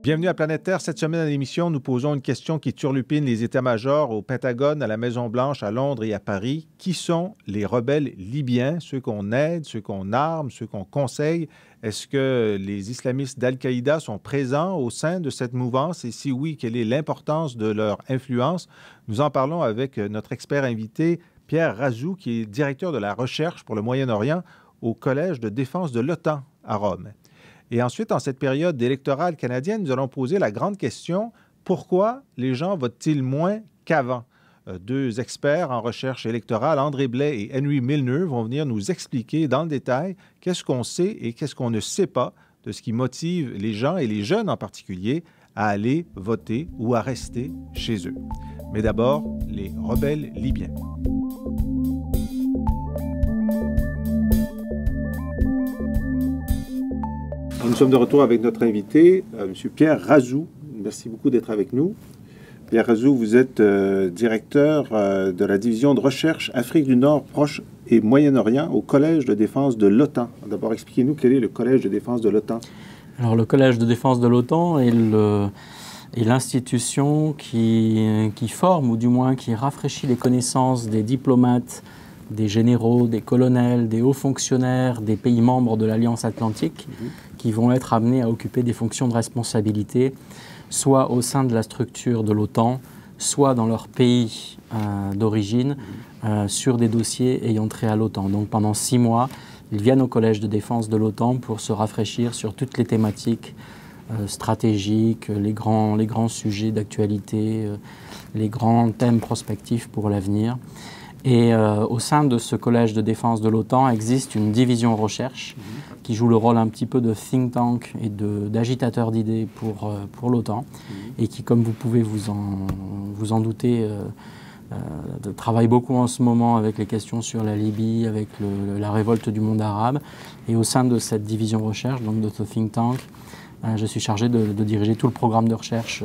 Bienvenue à Planète Terre. Cette semaine à l'émission, nous posons une question qui turlupine les états-majors au Pentagone, à la Maison-Blanche, à Londres et à Paris. Qui sont les rebelles libyens, ceux qu'on aide, ceux qu'on arme, ceux qu'on conseille? Est-ce que les islamistes d'Al-Qaïda sont présents au sein de cette mouvance? Et si oui, quelle est l'importance de leur influence? Nous en parlons avec notre expert invité, Pierre Razou, qui est directeur de la recherche pour le Moyen-Orient au Collège de défense de l'OTAN à Rome. Et ensuite, en cette période électorale canadienne, nous allons poser la grande question, pourquoi les gens votent-ils moins qu'avant? Deux experts en recherche électorale, André Blais et Henry Milner, vont venir nous expliquer dans le détail qu'est-ce qu'on sait et qu'est-ce qu'on ne sait pas de ce qui motive les gens, et les jeunes en particulier, à aller voter ou à rester chez eux. Mais d'abord, les rebelles libyens. Nous sommes de retour avec notre invité, M. Pierre Razou. Merci beaucoup d'être avec nous. Pierre Razou, vous êtes directeur de la division de recherche Afrique du Nord, Proche et Moyen-Orient au Collège de défense de l'OTAN. D'abord, expliquez-nous quel est le Collège de défense de l'OTAN. Alors, le Collège de défense de l'OTAN est l'institution qui forme, ou du moins qui rafraîchit les connaissances des diplomates, des généraux, des colonels, des hauts fonctionnaires des pays membres de l'Alliance Atlantique qui vont être amenés à occuper des fonctions de responsabilité, soit au sein de la structure de l'OTAN, soit dans leur pays d'origine, sur des dossiers ayant trait à l'OTAN. Donc pendant 6 mois, ils viennent au Collège de défense de l'OTAN pour se rafraîchir sur toutes les thématiques stratégiques, les grands sujets d'actualité, les grands thèmes prospectifs pour l'avenir. Et au sein de ce collège de défense de l'OTAN existe une division recherche qui joue le rôle un petit peu de think tank et d'agitateur d'idées pour l'OTAN et qui, comme vous pouvez vous en douter, travaille beaucoup en ce moment avec les questions sur la Libye, avec la révolte du monde arabe. Et au sein de cette division recherche, donc de ce think tank, je suis chargé de diriger tout le programme de recherche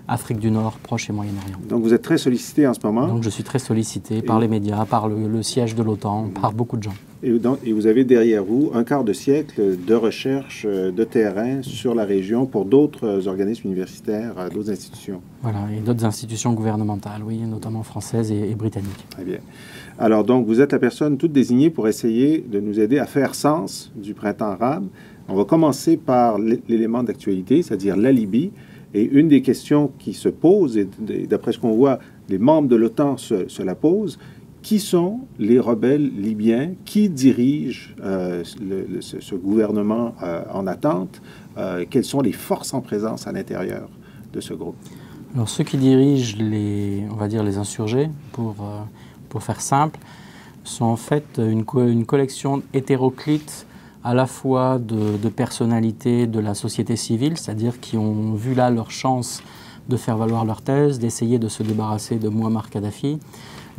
Afrique du Nord, Proche et Moyen-Orient. Donc vous êtes très sollicité en ce moment. Donc je suis très sollicité par les médias, par le siège de l'OTAN, par beaucoup de gens. Et vous avez derrière vous un quart de siècle de recherche de terrain sur la région pour d'autres organismes universitaires, d'autres institutions. Voilà, et d'autres institutions gouvernementales, oui, notamment françaises et britanniques. Très bien. Alors donc vous êtes la personne toute désignée pour essayer de nous aider à faire sens du printemps arabe. On va commencer par l'élément d'actualité, c'est-à-dire la Libye. Et une des questions qui se posent, et d'après ce qu'on voit, les membres de l'OTAN se la posent, qui sont les rebelles libyens? Qui dirigent ce gouvernement en attente? Quelles sont les forces en présence à l'intérieur de ce groupe? Alors ceux qui dirigent on va dire les insurgés, pour faire simple, sont en fait une collection hétéroclite à la fois de personnalités de la société civile, c'est-à-dire qui ont vu là leur chance de faire valoir leur thèse, d'essayer de se débarrasser de Mouammar Kadhafi,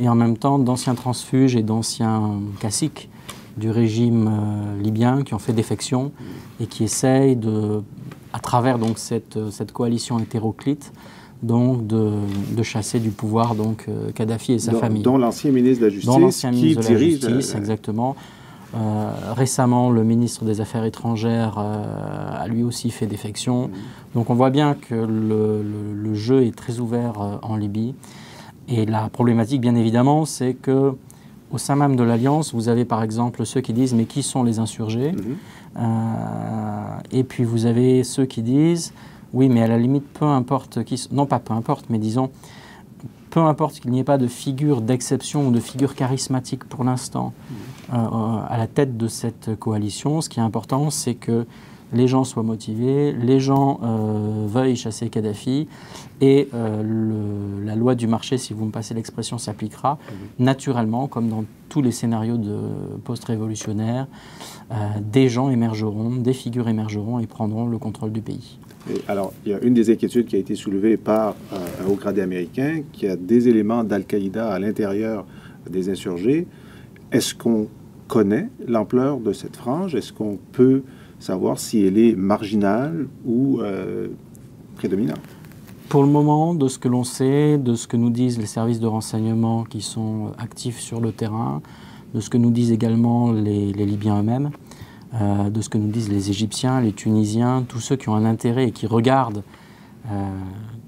et en même temps d'anciens transfuges et d'anciens caciques du régime libyen qui ont fait défection et qui essayent, à travers donc cette coalition hétéroclite, donc de chasser du pouvoir Kadhafi et sa famille. Dont l'ancien ministre de la Justice, dont l'ancien ministre de la dirige Justice, exactement. Récemment, le ministre des Affaires étrangères a lui aussi fait défection. Donc on voit bien que le jeu est très ouvert en Libye. Et la problématique, bien évidemment, c'est que au sein même de l'Alliance, vous avez par exemple ceux qui disent « mais qui sont les insurgés ?» Et puis vous avez ceux qui disent « oui, mais à la limite, peu importe qui... » Non, pas peu importe, mais disons... Peu importe qu'il n'y ait pas de figure d'exception ou de figure charismatique pour l'instant à la tête de cette coalition, ce qui est important, c'est que les gens soient motivés, les gens veuillent chasser Kadhafi et la loi du marché, si vous me passez l'expression, s'appliquera naturellement, comme dans tous les scénarios de post-révolutionnaires. Des gens émergeront, des figures émergeront et prendront le contrôle du pays. Alors, il y a une des inquiétudes qui a été soulevée par un haut gradé américain, qui a des éléments d'Al-Qaïda à l'intérieur des insurgés. Est-ce qu'on connaît l'ampleur de cette frange? Est-ce qu'on peut savoir si elle est marginale ou prédominante? Pour le moment, de ce que l'on sait, de ce que nous disent les services de renseignement qui sont actifs sur le terrain, de ce que nous disent également les Libyens eux-mêmes, de ce que nous disent les Égyptiens, les Tunisiens, tous ceux qui ont un intérêt et qui regardent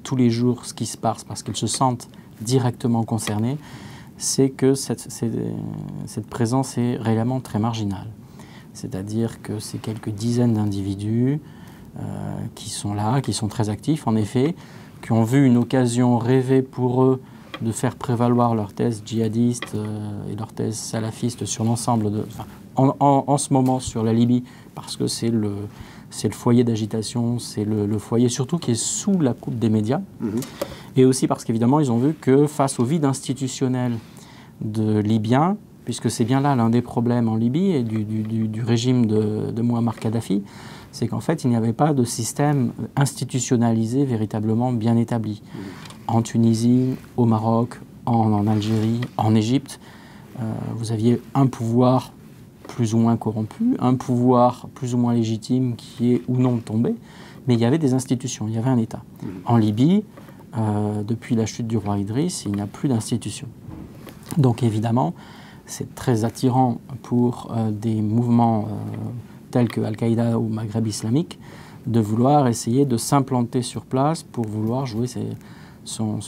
tous les jours ce qui se passe parce qu'ils se sentent directement concernés, c'est que cette présence est réellement très marginale. C'est-à-dire que c'est quelques dizaines d'individus qui sont là, qui sont très actifs, en effet, qui ont vu une occasion rêvée pour eux de faire prévaloir leur thèse djihadiste et leur thèse salafiste sur l'ensemble de... Enfin, en ce moment sur la Libye, parce que c'est le foyer d'agitation, c'est le foyer surtout qui est sous la coupe des médias. Et aussi parce qu'évidemment, ils ont vu que face au vide institutionnel de Libyens, puisque c'est bien là l'un des problèmes en Libye et du régime de Mouammar Kadhafi, c'est qu'en fait, il n'y avait pas de système institutionnalisé véritablement bien établi. En Tunisie, au Maroc, en Algérie, en Égypte, vous aviez un pouvoir plus ou moins corrompu, un pouvoir plus ou moins légitime qui est ou non tombé, mais il y avait des institutions, il y avait un État. En Libye, depuis la chute du roi Idriss, il n'y a plus d'institutions. Donc évidemment, c'est très attirant pour des mouvements tels que Al-Qaïda ou Maghreb islamique de vouloir essayer de s'implanter sur place pour vouloir jouer pour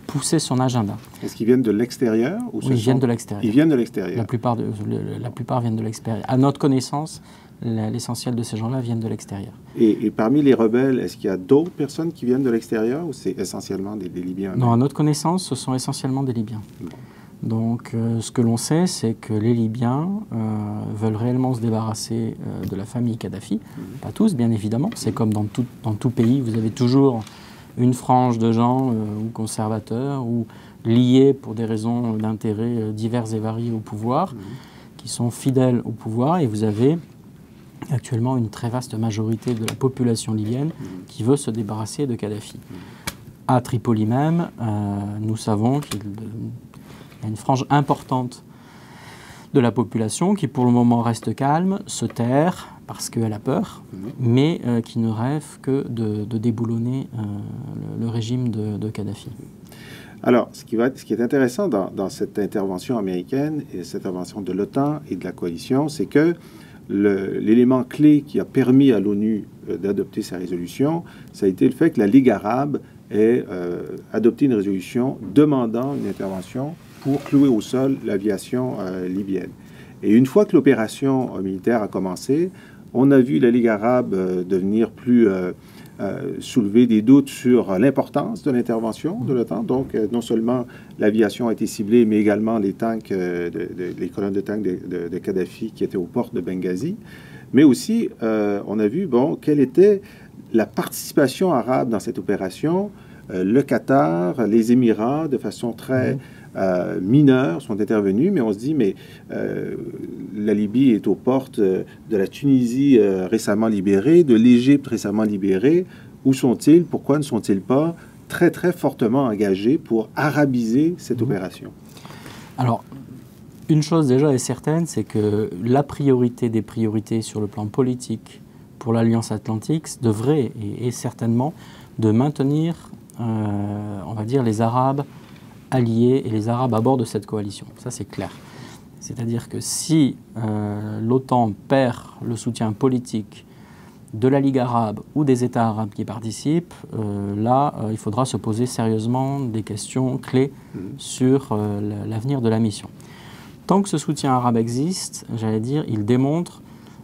pousser son agenda. Est-ce qu'ils viennent de l'extérieur ou Oui, ils viennent de l'extérieur. Ils viennent de l'extérieur. La plupart viennent de l'extérieur. À notre connaissance, l'essentiel de ces gens-là viennent de l'extérieur. Et parmi les rebelles, est-ce qu'il y a d'autres personnes qui viennent de l'extérieur ou c'est essentiellement des Libyens? Non, à notre connaissance, ce sont essentiellement des Libyens. Bon. Donc, ce que l'on sait, c'est que les Libyens veulent réellement se débarrasser de la famille Kadhafi. Pas tous, bien évidemment. C'est comme dans tout pays, vous avez toujours une frange de gens ou conservateurs ou liés pour des raisons d'intérêt diverses et variées au pouvoir, qui sont fidèles au pouvoir. Et vous avez actuellement une très vaste majorité de la population libyenne qui veut se débarrasser de Kadhafi. À Tripoli même, nous savons qu'il y a une frange importante de la population qui pour le moment reste calme, se terre parce qu'elle a peur, mais qui ne rêve que de déboulonner le régime de Kadhafi. Alors, ce qui est intéressant dans cette intervention américaine et cette intervention de l'OTAN et de la coalition, c'est que l'élément clé qui a permis à l'ONU d'adopter sa résolution, ça a été le fait que la Ligue arabe ait adopté une résolution demandant une intervention pour clouer au sol l'aviation libyenne. Et une fois que l'opération militaire a commencé, on a vu la Ligue arabe devenir plus soulever des doutes sur l'importance de l'intervention de l'OTAN. Donc, non seulement l'aviation a été ciblée, mais également les tanks, les colonnes de tanks de Kadhafi qui étaient aux portes de Benghazi. Mais aussi, on a vu, quelle était la participation arabe dans cette opération. Le Qatar, les Émirats, de façon très mineure, sont intervenus, mais on se dit, la Libye est aux portes de la Tunisie récemment libérée, de l'Égypte récemment libérée. Où sont-ils? Pourquoi ne sont-ils pas très, très fortement engagés pour arabiser cette opération? Alors, une chose déjà est certaine, c'est que la priorité des priorités sur le plan politique pour l'Alliance Atlantique devrait et est certainement de maintenir, on va dire, les Arabes alliés et les Arabes à bord de cette coalition. Ça, c'est clair. C'est-à-dire que si l'OTAN perd le soutien politique de la Ligue arabe ou des États arabes qui participent, il faudra se poser sérieusement des questions clés sur l'avenir de la mission. Tant que ce soutien arabe existe, j'allais dire, il démontre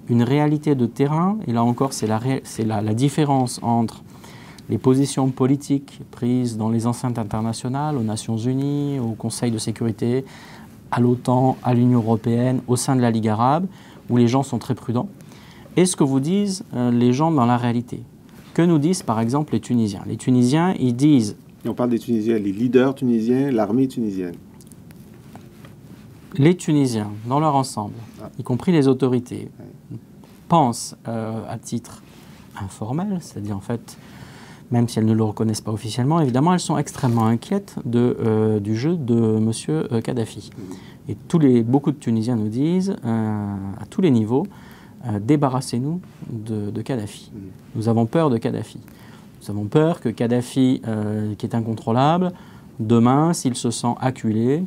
une réalité de terrain, et là encore, c'est la différence entre les positions politiques prises dans les enceintes internationales, aux Nations Unies, au Conseil de sécurité, à l'OTAN, à l'Union européenne, au sein de la Ligue arabe, où les gens sont très prudents, et ce que vous disent les gens dans la réalité. Que nous disent par exemple les Tunisiens? Les Tunisiens, ils disent... Et on parle des Tunisiens, les leaders tunisiens, l'armée tunisienne. Les Tunisiens, dans leur ensemble, y compris les autorités, pensent à titre informel, c'est-à-dire en fait... Même si elles ne le reconnaissent pas officiellement, évidemment, elles sont extrêmement inquiètes du jeu de M. Kadhafi. Et beaucoup de Tunisiens nous disent, à tous les niveaux, débarrassez-nous de Kadhafi. Nous avons peur de Kadhafi. Nous avons peur que Kadhafi, qui est incontrôlable, demain, s'il se sent acculé,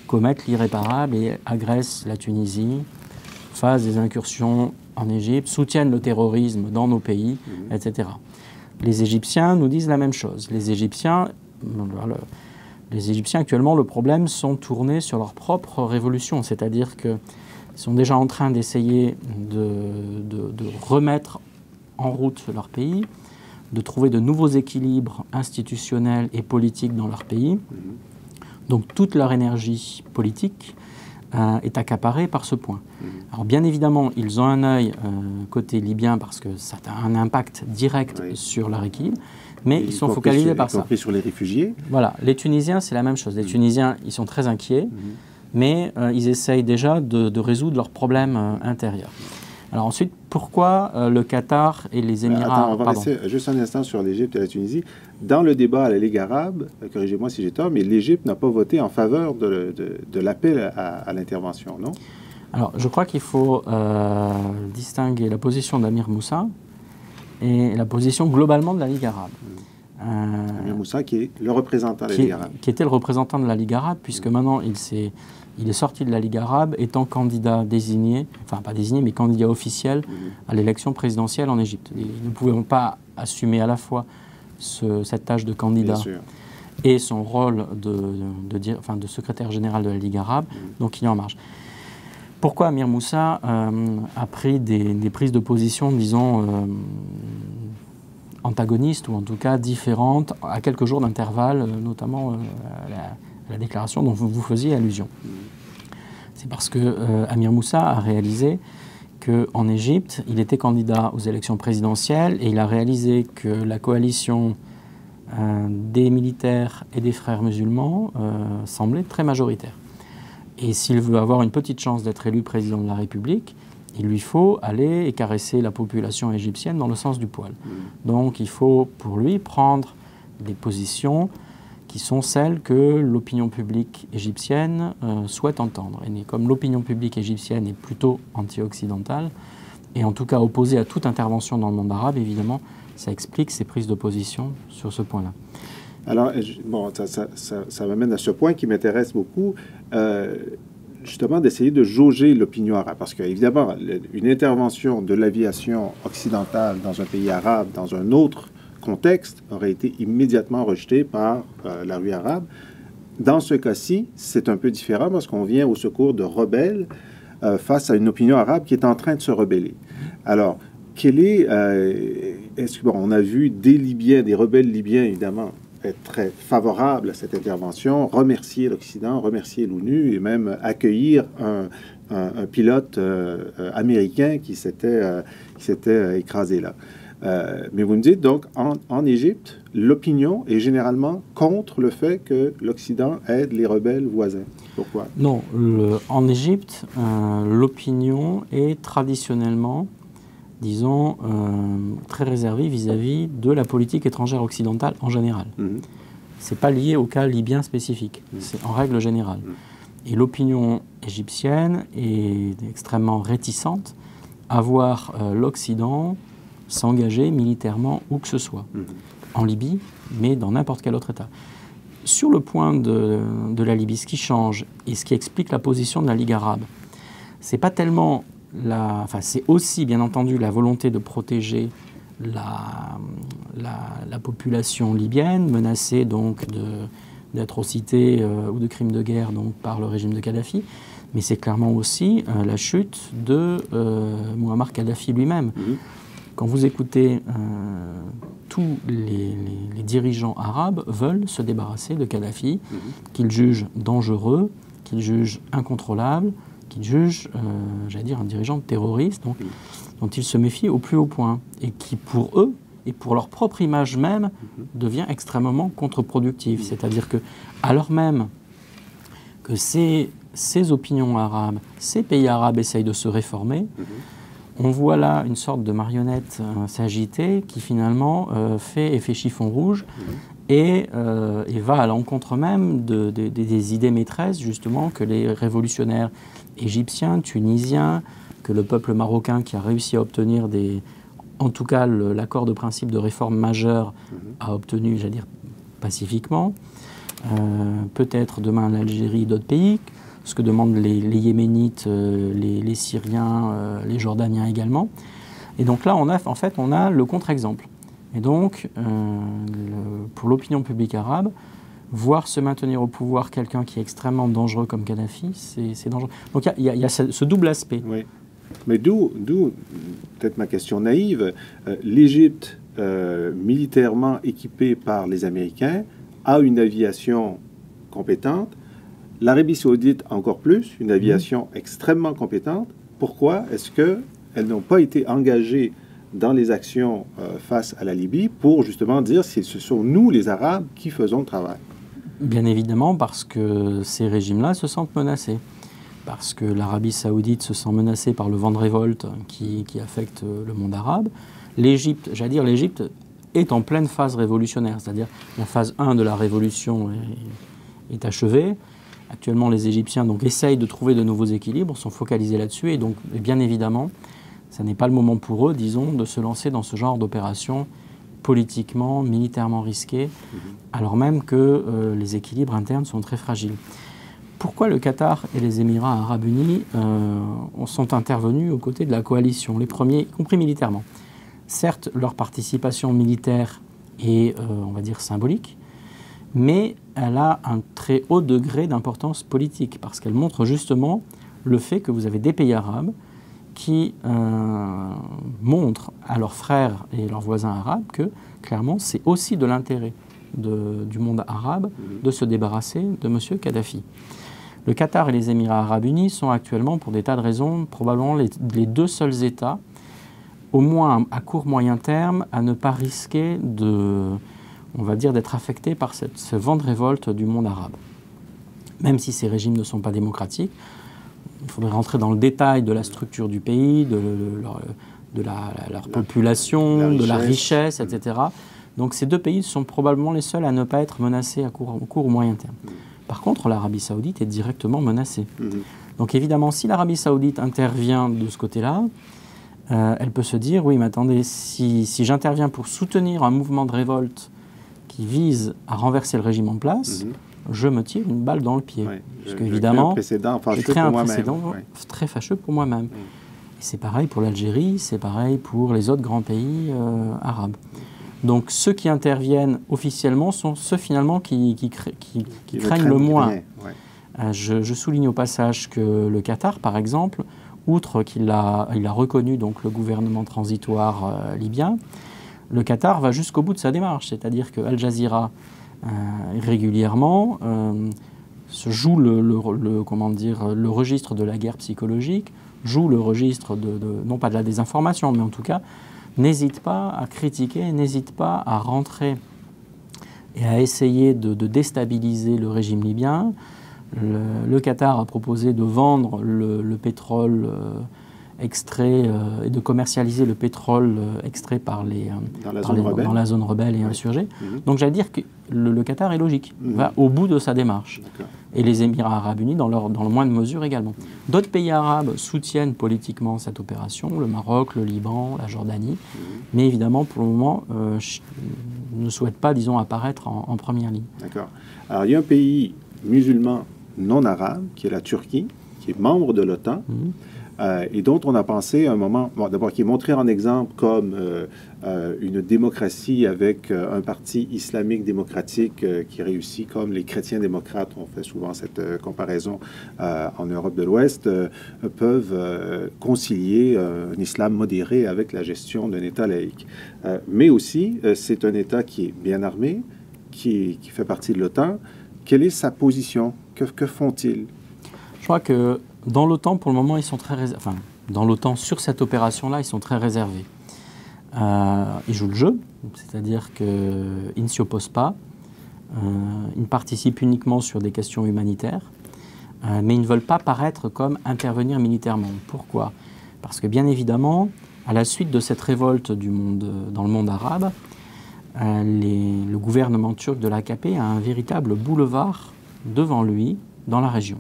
commette l'irréparable et agresse la Tunisie, fasse des incursions en Égypte, soutienne le terrorisme dans nos pays, etc. Les Égyptiens nous disent la même chose. Les Égyptiens actuellement, le problème, sont tournés sur leur propre révolution, c'est-à-dire qu'ils sont déjà en train d'essayer de remettre en route leur pays, de trouver de nouveaux équilibres institutionnels et politiques dans leur pays. Donc toute leur énergie politique est accaparée par ce point. Alors bien évidemment, ils ont un œil côté libyen parce que ça a un impact direct sur leur équilibre, mais ils sont focalisés par ça. Y compris sur les réfugiés. Voilà, les Tunisiens, c'est la même chose. Les Tunisiens, ils sont très inquiets, mais ils essayent déjà de résoudre leurs problèmes intérieurs. Alors ensuite, pourquoi le Qatar et les Émirats... Attends, on va rester juste un instant sur l'Égypte et la Tunisie. Dans le débat à la Ligue arabe, corrigez-moi si j'ai tort, mais l'Égypte n'a pas voté en faveur de l'appel à l'intervention, non? Alors, je crois qu'il faut distinguer la position d'Amir Moussa et la position globalement de la Ligue arabe. Amir Moussa, qui est le représentant de la Ligue arabe. Qui était le représentant de la Ligue arabe, puisque maintenant il est sorti de la Ligue arabe, étant candidat désigné, enfin pas désigné, mais candidat officiel à l'élection présidentielle en Égypte. Nous ne pouvons pas assumer à la fois cette tâche de candidat et son rôle de secrétaire général de la Ligue arabe, donc il est en marge. Pourquoi Amir Moussa a pris des prises de position, disons, antagonistes, ou en tout cas différentes, à quelques jours d'intervalle, notamment la déclaration dont vous faisiez allusion? C'est parce que Amir Moussa a réalisé qu'en Égypte, il était candidat aux élections présidentielles et il a réalisé que la coalition des militaires et des frères musulmans semblait très majoritaire. Et s'il veut avoir une petite chance d'être élu président de la République, il lui faut aller et caresser la population égyptienne dans le sens du poil. Donc il faut pour lui prendre des positions qui sont celles que l'opinion publique égyptienne souhaite entendre. Et comme l'opinion publique égyptienne est plutôt anti-occidentale, et en tout cas opposée à toute intervention dans le monde arabe, évidemment, ça explique ses prises de position sur ce point-là. Alors, bon, ça m'amène à ce point qui m'intéresse beaucoup, justement d'essayer de jauger l'opinion arabe. Parce qu'évidemment, une intervention de l'aviation occidentale dans un pays arabe, dans un autre contexte, aurait été immédiatement rejetée par la rue arabe. Dans ce cas-ci, c'est un peu différent parce qu'on vient au secours de rebelles face à une opinion arabe qui est en train de se rebeller. Alors, on a vu des Libyens, des rebelles libyens, évidemment, être très favorables à cette intervention, remercier l'Occident, remercier l'ONU et même accueillir un pilote américain qui s'était écrasé là. Mais vous me dites donc, en Égypte, l'opinion est généralement contre le fait que l'Occident aide les rebelles voisins. Pourquoi? Non, en Égypte, l'opinion est traditionnellement, disons, très réservée vis-à-vis de la politique étrangère occidentale en général. Ce n'est pas lié au cas libyen spécifique, c'est en règle générale. Et l'opinion égyptienne est extrêmement réticente à voir l'Occident s'engager militairement où que ce soit, en Libye, mais dans n'importe quel autre État. Sur le point de la Libye, ce qui change et ce qui explique la position de la Ligue arabe, c'est pas tellement c'est aussi bien entendu la volonté de protéger la population libyenne, menacée donc d'atrocités ou de crimes de guerre donc, par le régime de Kadhafi, mais c'est clairement aussi la chute de Mouammar Kadhafi lui-même. Quand vous écoutez, tous les dirigeants arabes veulent se débarrasser de Kadhafi, qu'ils jugent dangereux, qu'ils jugent incontrôlable, qu'ils jugent, j'allais dire, un dirigeant terroriste, donc, dont ils se méfient au plus haut point, et qui, pour eux, et pour leur propre image même, devient extrêmement contre-productif. C'est-à-dire que, alors même que ces opinions arabes, ces pays arabes essayent de se réformer, on voit là une sorte de marionnette s'agiter qui finalement fait chiffon rouge et va à l'encontre même des idées maîtresses justement que les révolutionnaires égyptiens, tunisiens, que le peuple marocain qui a réussi à obtenir en tout cas l'accord de principe de réforme majeure a obtenu, j'allais dire, pacifiquement. Peut-être demain l'Algérie, d'autres pays, ce que demandent les Yéménites, les Syriens, les Jordaniens également. Et donc là, on a le contre-exemple. Et donc, pour l'opinion publique arabe, voir se maintenir au pouvoir quelqu'un qui est extrêmement dangereux comme Kadhafi, c'est dangereux. Donc il y a ce double aspect. Oui. Mais d'où peut-être ma question naïve, l'Égypte, militairement équipée par les Américains, a une aviation compétente. L'Arabie saoudite encore plus, une aviation extrêmement compétente. Pourquoi est-ce qu'elles n'ont pas été engagées dans les actions face à la Libye pour justement dire si ce sont nous, les Arabes, qui faisons le travail? Bien évidemment, parce que ces régimes-là se sentent menacés. Parce que l'Arabie saoudite se sent menacée par le vent de révolte qui affecte le monde arabe. L'Égypte, j'allais dire, l'Égypte est en pleine phase révolutionnaire. C'est-à-dire la phase 1 de la révolution est achevée. Actuellement, les Égyptiens donc, essayent de trouver de nouveaux équilibres, sont focalisés là-dessus. Et donc, bien évidemment, ce n'est pas le moment pour eux, disons, de se lancer dans ce genre d'opération politiquement, militairement risquée, alors même que les équilibres internes sont très fragiles. Pourquoi le Qatar et les Émirats arabes unis sont intervenus aux côtés de la coalition, les premiers, y compris militairement? Certes, leur participation militaire est, on va dire, symbolique, mais elle a un très haut degré d'importance politique, parce qu'elle montre justement le fait que vous avez des pays arabes qui montrent à leurs frères et leurs voisins arabes que, clairement, c'est aussi de l'intérêt du monde arabe de se débarrasser de M. Kadhafi. Le Qatar et les Émirats arabes unis sont actuellement, pour des tas de raisons, probablement les deux seuls États, au moins à court moyen terme, à ne pas risquer on va dire, d'être affectés par ce vent de révolte du monde arabe. Même si ces régimes ne sont pas démocratiques, il faudrait rentrer dans le détail de la structure du pays, de leur population, de la richesse, etc. Donc ces deux pays sont probablement les seuls à ne pas être menacés à court ou moyen terme. Par contre, l'Arabie saoudite est directement menacée. Donc évidemment, si l'Arabie saoudite intervient de ce côté-là, elle peut se dire, oui, mais attendez, si j'interviens pour soutenir un mouvement de révolte qui vise à renverser le régime en place, je me tire une balle dans le pied. Oui, parce qu'évidemment, je crée un précédent très fâcheux pour moi-même. Et c'est pareil pour l'Algérie, c'est pareil pour les autres grands pays arabes. Donc ceux qui interviennent officiellement sont ceux finalement qui craignent le moins. Je souligne au passage que le Qatar, par exemple, outre qu'il a reconnu donc, le gouvernement transitoire libyen, le Qatar va jusqu'au bout de sa démarche. C'est-à-dire que Al Jazeera, régulièrement, se joue le registre de la guerre psychologique, joue le registre non pas de la désinformation, mais en tout cas, n'hésite pas à critiquer, n'hésite pas à rentrer et à essayer de déstabiliser le régime libyen. Le Qatar a proposé de vendre le pétrole extrait et de commercialiser le pétrole extrait dans la zone rebelle et insurgée. Donc j'allais dire que le Qatar est logique, va au bout de sa démarche. Et les Émirats arabes unis dans le moindre mesure également. D'autres pays arabes soutiennent politiquement cette opération, le Maroc, le Liban, la Jordanie, mais évidemment pour le moment ne souhaitent pas, disons, apparaître en première ligne. D'accord. Alors il y a un pays musulman non arabe, qui est la Turquie, qui est membre de l'OTAN, et dont on a pensé à un moment, d'abord qui est montré en exemple comme une démocratie avec un parti islamique démocratique qui réussit, comme les chrétiens démocrates, on fait souvent cette comparaison en Europe de l'Ouest, peuvent concilier un islam modéré avec la gestion d'un État laïque. Mais aussi, c'est un État qui est bien armé, qui fait partie de l'OTAN. Quelle est sa position? Que font-ils? Je crois que dans l'OTAN, pour le moment, ils sont très réservés. Enfin, dans l'OTAN, sur cette opération-là, ils sont très réservés. Ils jouent le jeu, c'est-à-dire qu'ils ne s'y opposent pas. Ils participent uniquement sur des questions humanitaires, mais ils ne veulent pas paraître comme intervenir militairement. Pourquoi? Parce que, bien évidemment, à la suite de cette révolte dans le monde arabe, le gouvernement turc de l'AKP a un véritable boulevard devant lui dans la région,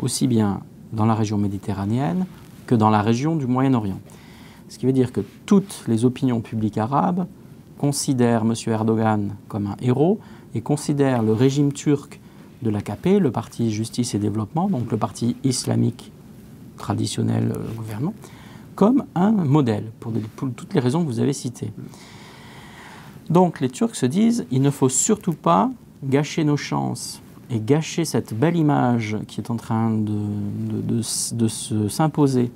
aussi bien dans la région méditerranéenne que dans la région du Moyen-Orient. Ce qui veut dire que toutes les opinions publiques arabes considèrent M. Erdogan comme un héros et considèrent le régime turc de l'AKP, le parti Justice et Développement, donc le parti islamique traditionnel gouvernement, comme un modèle, pour toutes les raisons que vous avez citées. Donc les Turcs se disent, il ne faut surtout pas gâcher nos chances et gâcher cette belle image qui est en train de s'imposer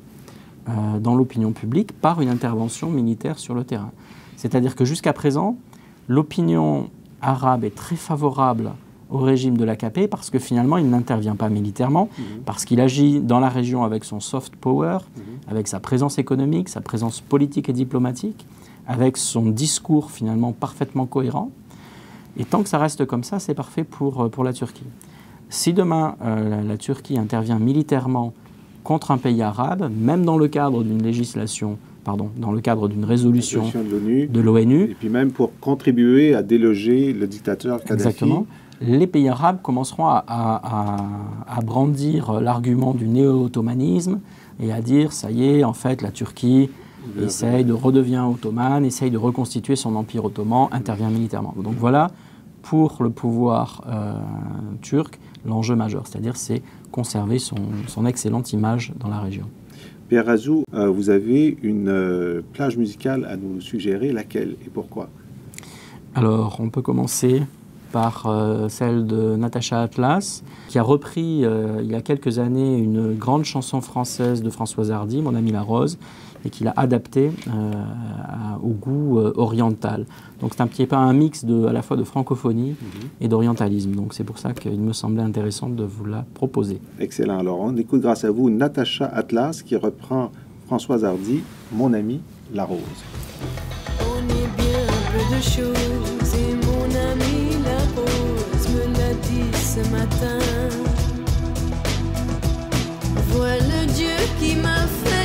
dans l'opinion publique par une intervention militaire sur le terrain. C'est-à-dire que jusqu'à présent, l'opinion arabe est très favorable au régime de l'AKP parce que finalement, il n'intervient pas militairement, parce qu'il agit dans la région avec son soft power, avec sa présence économique, sa présence politique et diplomatique, avec son discours finalement parfaitement cohérent. Et tant que ça reste comme ça, c'est parfait pour la Turquie. Si demain, la Turquie intervient militairement contre un pays arabe, même dans le cadre d'une législation, dans le cadre d'une résolution de l'ONU. Et puis même pour contribuer à déloger le dictateur Kadhafi. Exactement. Les pays arabes commenceront à brandir l'argument du néo-ottomanisme et à dire, ça y est, en fait, la Turquie essaye de redevenir ottomane, essaye de reconstituer son empire ottoman, intervient militairement. Donc voilà, pour le pouvoir turc, l'enjeu majeur, c'est-à-dire c'est conserver son excellente image dans la région. Pierre Razou, vous avez une plage musicale à nous suggérer, laquelle et pourquoi? Alors, on peut commencer par celle de Natacha Atlas, qui a repris il y a quelques années une grande chanson française de Françoise Hardy, Mon ami la rose, et qui l'a adaptée au goût oriental. Donc c'est un petit peu un mix à la fois de francophonie et d'orientalisme. Donc c'est pour ça qu'il me semblait intéressant de vous la proposer. Excellent. Alors on écoute grâce à vous Natacha Atlas qui reprend Françoise Hardy, Mon ami la rose. On est bien peu de choses et mon ami la rose me l'a dit ce matin. Vois le Dieu qui m'a fait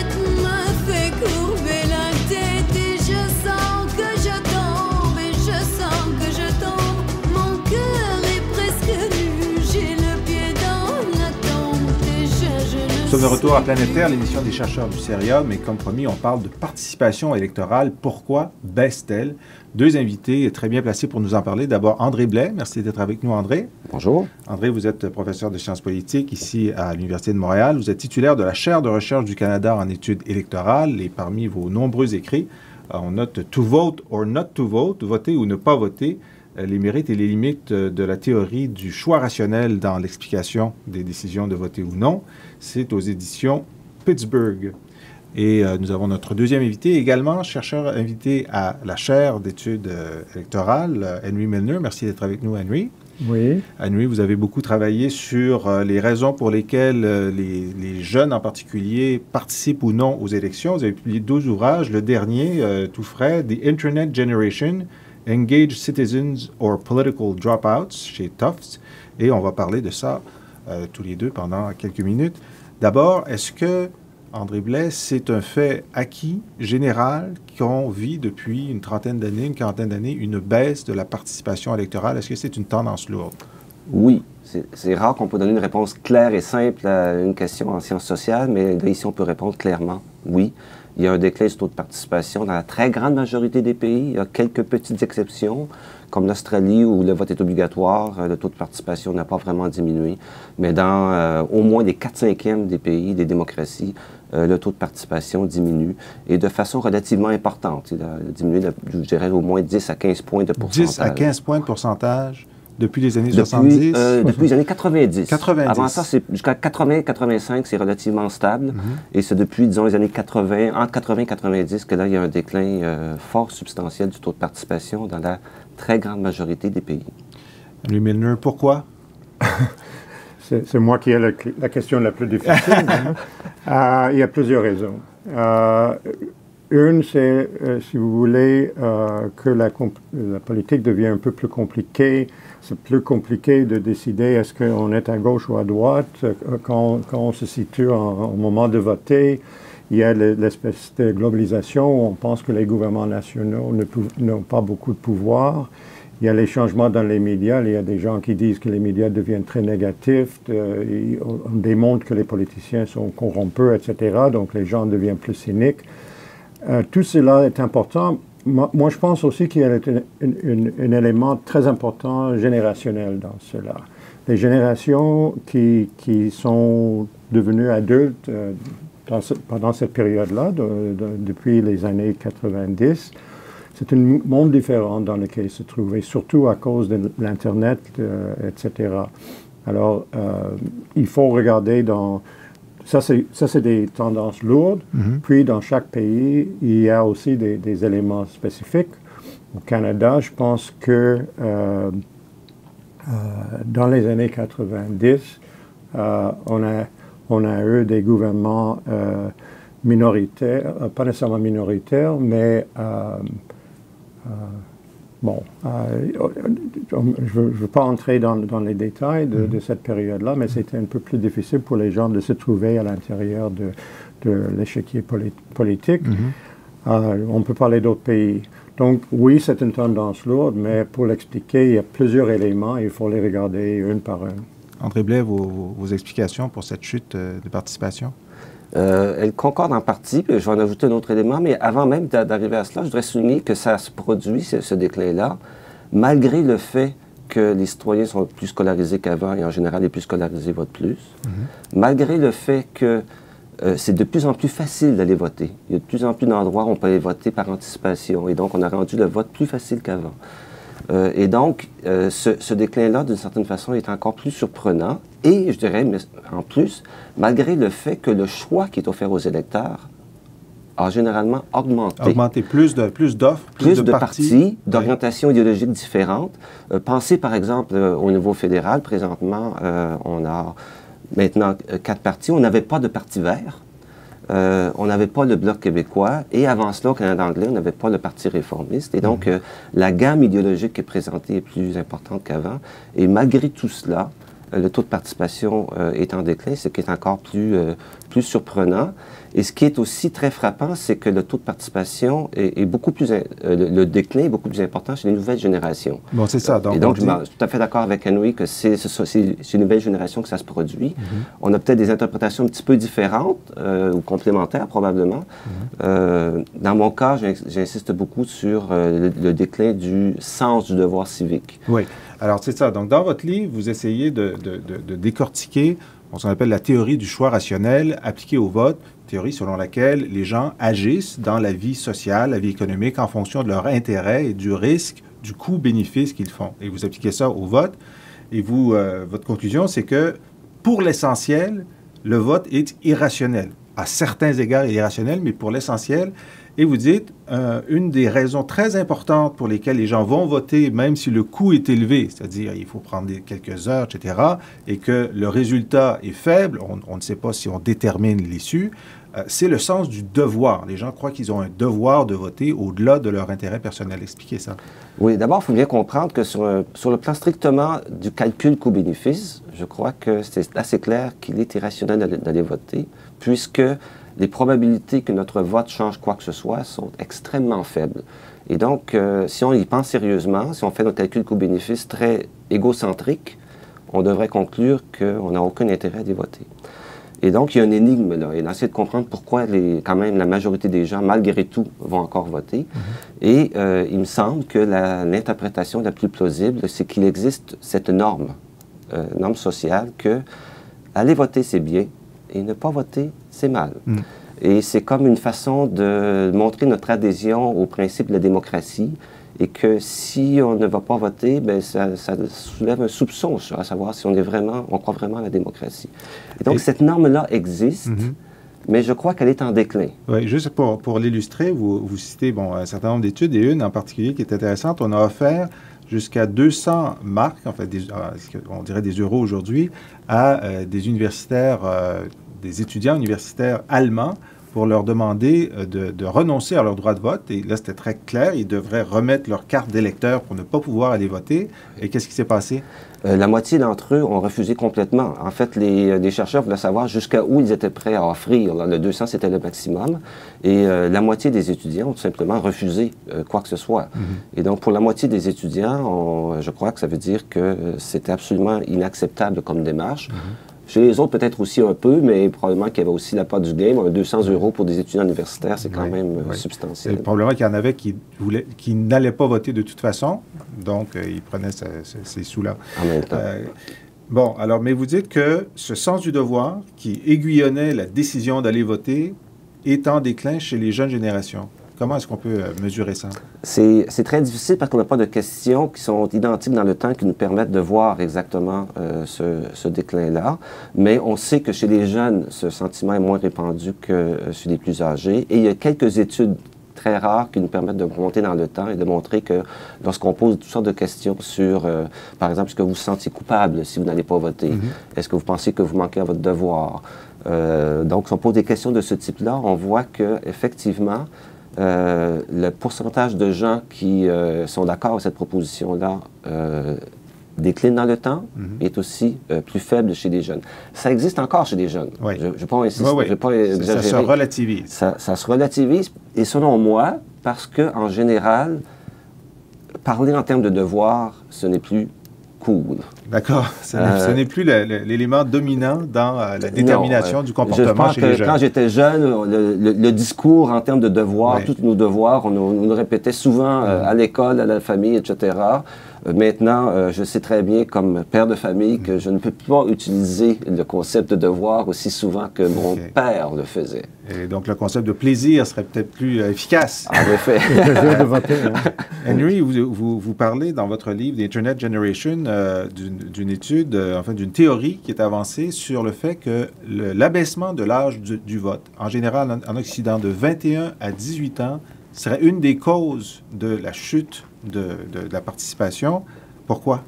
courber la tête et je sens que je tombe et je sens que je tombe. Mon cœur est presque nu, j'ai le pied dans la tombe. Déjà je ne Nous sommes de retour à Planète Terre, l'émission des chercheurs du CERIA, mais comme promis, on parle de participation électorale. Pourquoi baisse-t-elle? Deux invités très bien placés pour nous en parler. D'abord, André Blais. Merci d'être avec nous, André. Bonjour. André, vous êtes professeur de sciences politiques ici à l'Université de Montréal. Vous êtes titulaire de la chaire de recherche du Canada en études électorales et parmi vos nombreux écrits, on note « To vote or not to vote », voter ou ne pas voter, les mérites et les limites de la théorie du choix rationnel dans l'explication des décisions de voter ou non. C'est aux éditions Pittsburgh. Et nous avons notre deuxième invité, également chercheur invité à la chaire d'études électorales, Henry Milner. Merci d'être avec nous, Henry. Oui. Henry, vous avez beaucoup travaillé sur les raisons pour lesquelles les jeunes en particulier participent ou non aux élections. Vous avez publié 12 ouvrages. Le dernier, tout frais, The Internet Generation, Engaged Citizens or Political Dropouts, chez Tufts. Et on va parler de ça tous les deux pendant quelques minutes. D'abord, est-ce que André Blais, c'est un fait acquis, général, qu'on vit depuis une trentaine d'années, une quarantaine d'années, une baisse de la participation électorale? Est-ce que c'est une tendance lourde? Oui. C'est rare qu'on peut donner une réponse claire et simple à une question en sciences sociales, mais là, ici, on peut répondre clairement oui. Il y a un déclin du taux de participation dans la très grande majorité des pays. Il y a quelques petites exceptions, comme l'Australie où le vote est obligatoire. Le taux de participation n'a pas vraiment diminué. Mais dans au moins les 4/5e des pays, des démocraties, le taux de participation diminue et de façon relativement importante. Il a diminué, je dirais, au moins 10 à 15 points de pourcentage. 10 à 15 points de pourcentage depuis les années 70? Depuis les années 90. 90. Avant ça, jusqu'à 80-85, c'est relativement stable. Et c'est depuis, disons, les années 80, entre 80 et 90, que là, il y a un déclin fort substantiel du taux de participation dans la très grande majorité des pays. Louis Milner, pourquoi? C'est moi qui ai la question la plus difficile. Il y a plusieurs raisons. Une, c'est, si vous voulez, que la politique devient un peu plus compliquée. C'est plus compliqué de décider est-ce qu'on est à gauche ou à droite quand on se situe au moment de voter. Il y a l'espèce de globalisation où on pense que les gouvernements nationaux n'ont pas beaucoup de pouvoir. Il y a les changements dans les médias. Il y a des gens qui disent que les médias deviennent très négatifs. On démontre que les politiciens sont corrompus, etc. Donc les gens deviennent plus cyniques. Tout cela est important. Moi, je pense aussi qu'il y a un élément très important générationnel dans cela. Les générations qui sont devenues adultes pendant cette période-là, depuis les années 90, c'est un monde différent dans lequel il se trouvait, surtout à cause de l'Internet, etc. Alors, il faut regarder dans... Ça, c'est des tendances lourdes. Puis, dans chaque pays, il y a aussi des éléments spécifiques. Au Canada, je pense que dans les années 90, on a eu des gouvernements minoritaires, pas nécessairement minoritaires, mais je ne veux pas entrer dans les détails de cette période-là, mais c'était un peu plus difficile pour les gens de se trouver à l'intérieur de l'échiquier politique. On peut parler d'autres pays. Donc, oui, c'est une tendance lourde, mais pour l'expliquer, il y a plusieurs éléments et il faut les regarder une par une. André Blais, vos explications pour cette chute de participation? Elle concorde en partie, puis je vais en ajouter un autre élément, mais avant même d'arriver à cela, je voudrais souligner que ça se produit, ce déclin-là, malgré le fait que les citoyens sont plus scolarisés qu'avant, et en général, les plus scolarisés votent plus, malgré le fait que c'est de plus en plus facile d'aller voter. Il y a de plus en plus d'endroits où on peut aller voter par anticipation, et donc on a rendu le vote plus facile qu'avant. Et donc, ce déclin-là, d'une certaine façon, est encore plus surprenant. Et, je dirais, mais en plus, malgré le fait que le choix qui est offert aux électeurs a généralement augmenté. Augmenté, plus d'offres, plus de partis, d'orientations idéologiques différentes. Pensez, par exemple, au niveau fédéral, présentement, on a maintenant 4 partis. On n'avait pas de parti vert. On n'avait pas le Bloc québécois, et avant cela, au Canada anglais, on n'avait pas le Parti réformiste. Et donc, la gamme idéologique qui est présentée est plus importante qu'avant. Et malgré tout cela, le taux de participation est en déclin, ce qui est encore plus surprenant. Et ce qui est aussi très frappant, c'est que le taux de participation est beaucoup plus... le déclin est beaucoup plus important chez les nouvelles générations. Bon, c'est ça. Donc, et donc, je suis tout à fait d'accord avec Henry que c'est une nouvelle génération que ça se produit. On a peut-être des interprétations un petit peu différentes ou complémentaires, probablement. Dans mon cas, j'insiste beaucoup sur le déclin du sens du devoir civique. Oui. Alors, c'est ça. Donc, dans votre livre, vous essayez de décortiquer ce qu'on appelle la théorie du choix rationnel appliquée au vote, théorie selon laquelle les gens agissent dans la vie sociale, la vie économique, en fonction de leur intérêt et du risque, du coût-bénéfice qu'ils font. Et vous appliquez ça au vote. Et votre conclusion, c'est que, pour l'essentiel, le vote est irrationnel. À certains égards, il est irrationnel, mais pour l'essentiel. Et vous dites, une des raisons très importantes pour lesquelles les gens vont voter, même si le coût est élevé, c'est-à-dire il faut prendre quelques heures, etc., et que le résultat est faible, on ne sait pas si on détermine l'issue, c'est le sens du devoir. Les gens croient qu'ils ont un devoir de voter au-delà de leur intérêt personnel. Expliquez ça. Oui, d'abord, il faut bien comprendre que sur le plan strictement du calcul coût-bénéfice, je crois que c'est assez clair qu'il est irrationnel d'aller voter, puisque les probabilités que notre vote change quoi que ce soit sont extrêmement faibles. Et donc, si on y pense sérieusement, si on fait notre calcul coût-bénéfice très égocentrique, on devrait conclure qu'on n'a aucun intérêt à aller voter. Et donc, il y a une énigme là, et d'essayer de comprendre pourquoi quand même la majorité des gens, malgré tout, vont encore voter. Et il me semble que l'interprétation la plus plausible, c'est qu'il existe cette norme sociale que aller voter, c'est bien, et ne pas voter, c'est mal. Et c'est comme une façon de montrer notre adhésion au principe de la démocratie, et que si on ne va pas voter, ben ça soulève un soupçon, à savoir si on croit vraiment à la démocratie. Et donc, cette norme-là existe, mais je crois qu'elle est en déclin. Oui, juste pour l'illustrer, vous citez un certain nombre d'études, et une en particulier qui est intéressante. On a offert jusqu'à 200 marques, en fait, on dirait des euros aujourd'hui, à des universitaires, des étudiants universitaires allemands, pour leur demander de renoncer à leur droit de vote. Et là, c'était très clair. Ils devraient remettre leur carte d'électeur pour ne pas pouvoir aller voter. Et qu'est-ce qui s'est passé? La moitié d'entre eux ont refusé complètement. En fait, les chercheurs voulaient savoir jusqu'à où ils étaient prêts à offrir. Le 200, c'était le maximum. Et la moitié des étudiants ont tout simplement refusé quoi que ce soit. Et donc, pour la moitié des étudiants, je crois que ça veut dire que c'était absolument inacceptable comme démarche. Chez les autres, peut-être aussi un peu, mais probablement qu'il y avait aussi la part du game. 200 € pour des étudiants universitaires, c'est quand même substantiel. Et probablement qu'il y en avait qui n'allaient pas voter de toute façon, donc ils prenaient ces sous-là. En même temps. Bon, alors, mais vous dites que ce sens du devoir qui aiguillonnait la décision d'aller voter est en déclin chez les jeunes générations. Comment est-ce qu'on peut mesurer ça? C'est très difficile parce qu'on n'a pas de questions qui sont identiques dans le temps qui nous permettent de voir exactement ce déclin-là. Mais on sait que chez les jeunes, ce sentiment est moins répandu que chez les plus âgés. Et il y a quelques études très rares qui nous permettent de remonter dans le temps et de montrer que lorsqu'on pose toutes sortes de questions sur, par exemple, est-ce que vous vous sentez coupable si vous n'allez pas voter? Est-ce que vous pensez que vous manquez à votre devoir? Donc, si on pose des questions de ce type-là, on voit qu'effectivement, le pourcentage de gens qui sont d'accord avec cette proposition-là décline dans le temps est aussi plus faible chez les jeunes. Ça existe encore chez les jeunes. Oui. Je ne vais pas insister, je vais pas exagérer. Ça se relativise. Ça se relativise. Et selon moi, parce qu'en général, parler en termes de devoir, ce n'est plus cool. D'accord. Ce n'est plus l'élément dominant dans la détermination du comportement chez les jeunes. Quand j'étais jeune, le discours en termes de devoirs, tous nos devoirs, on nous répétait souvent à l'école, à la famille, etc. Maintenant, je sais très bien, comme père de famille, que je ne peux pas utiliser le concept de devoir aussi souvent que mon père le faisait. Et donc, le concept de plaisir serait peut-être plus efficace. En effet. Le plaisir de voter. Henry, vous parlez dans votre livre, The Internet Generation, d'une étude, enfin d'une théorie qui est avancée sur le fait que l'abaissement de l'âge du vote, en général en Occident, de 21 à 18 ans, serait une des causes de la chute de la participation. Pourquoi?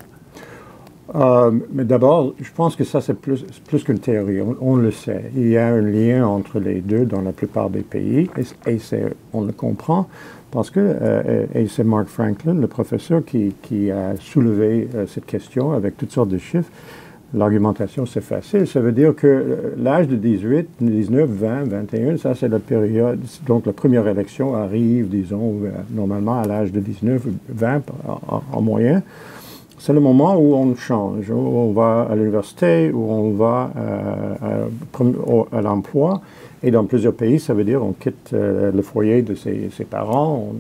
Mais d'abord, je pense que ça, c'est plus qu'une théorie. On le sait. Il y a un lien entre les deux dans la plupart des pays, et on le comprend parce que et c'est Mark Franklin, le professeur, qui a soulevé cette question avec toutes sortes de chiffres. L'argumentation, c'est facile. Ça veut dire que l'âge de 18, 19, 20, 21, ça, c'est la période. Donc, la première élection arrive, disons, normalement à l'âge de 19, 20 en moyenne. C'est le moment où on change, où on va à l'université, où on va à l'emploi. Et dans plusieurs pays, ça veut dire on quitte le foyer de ses parents.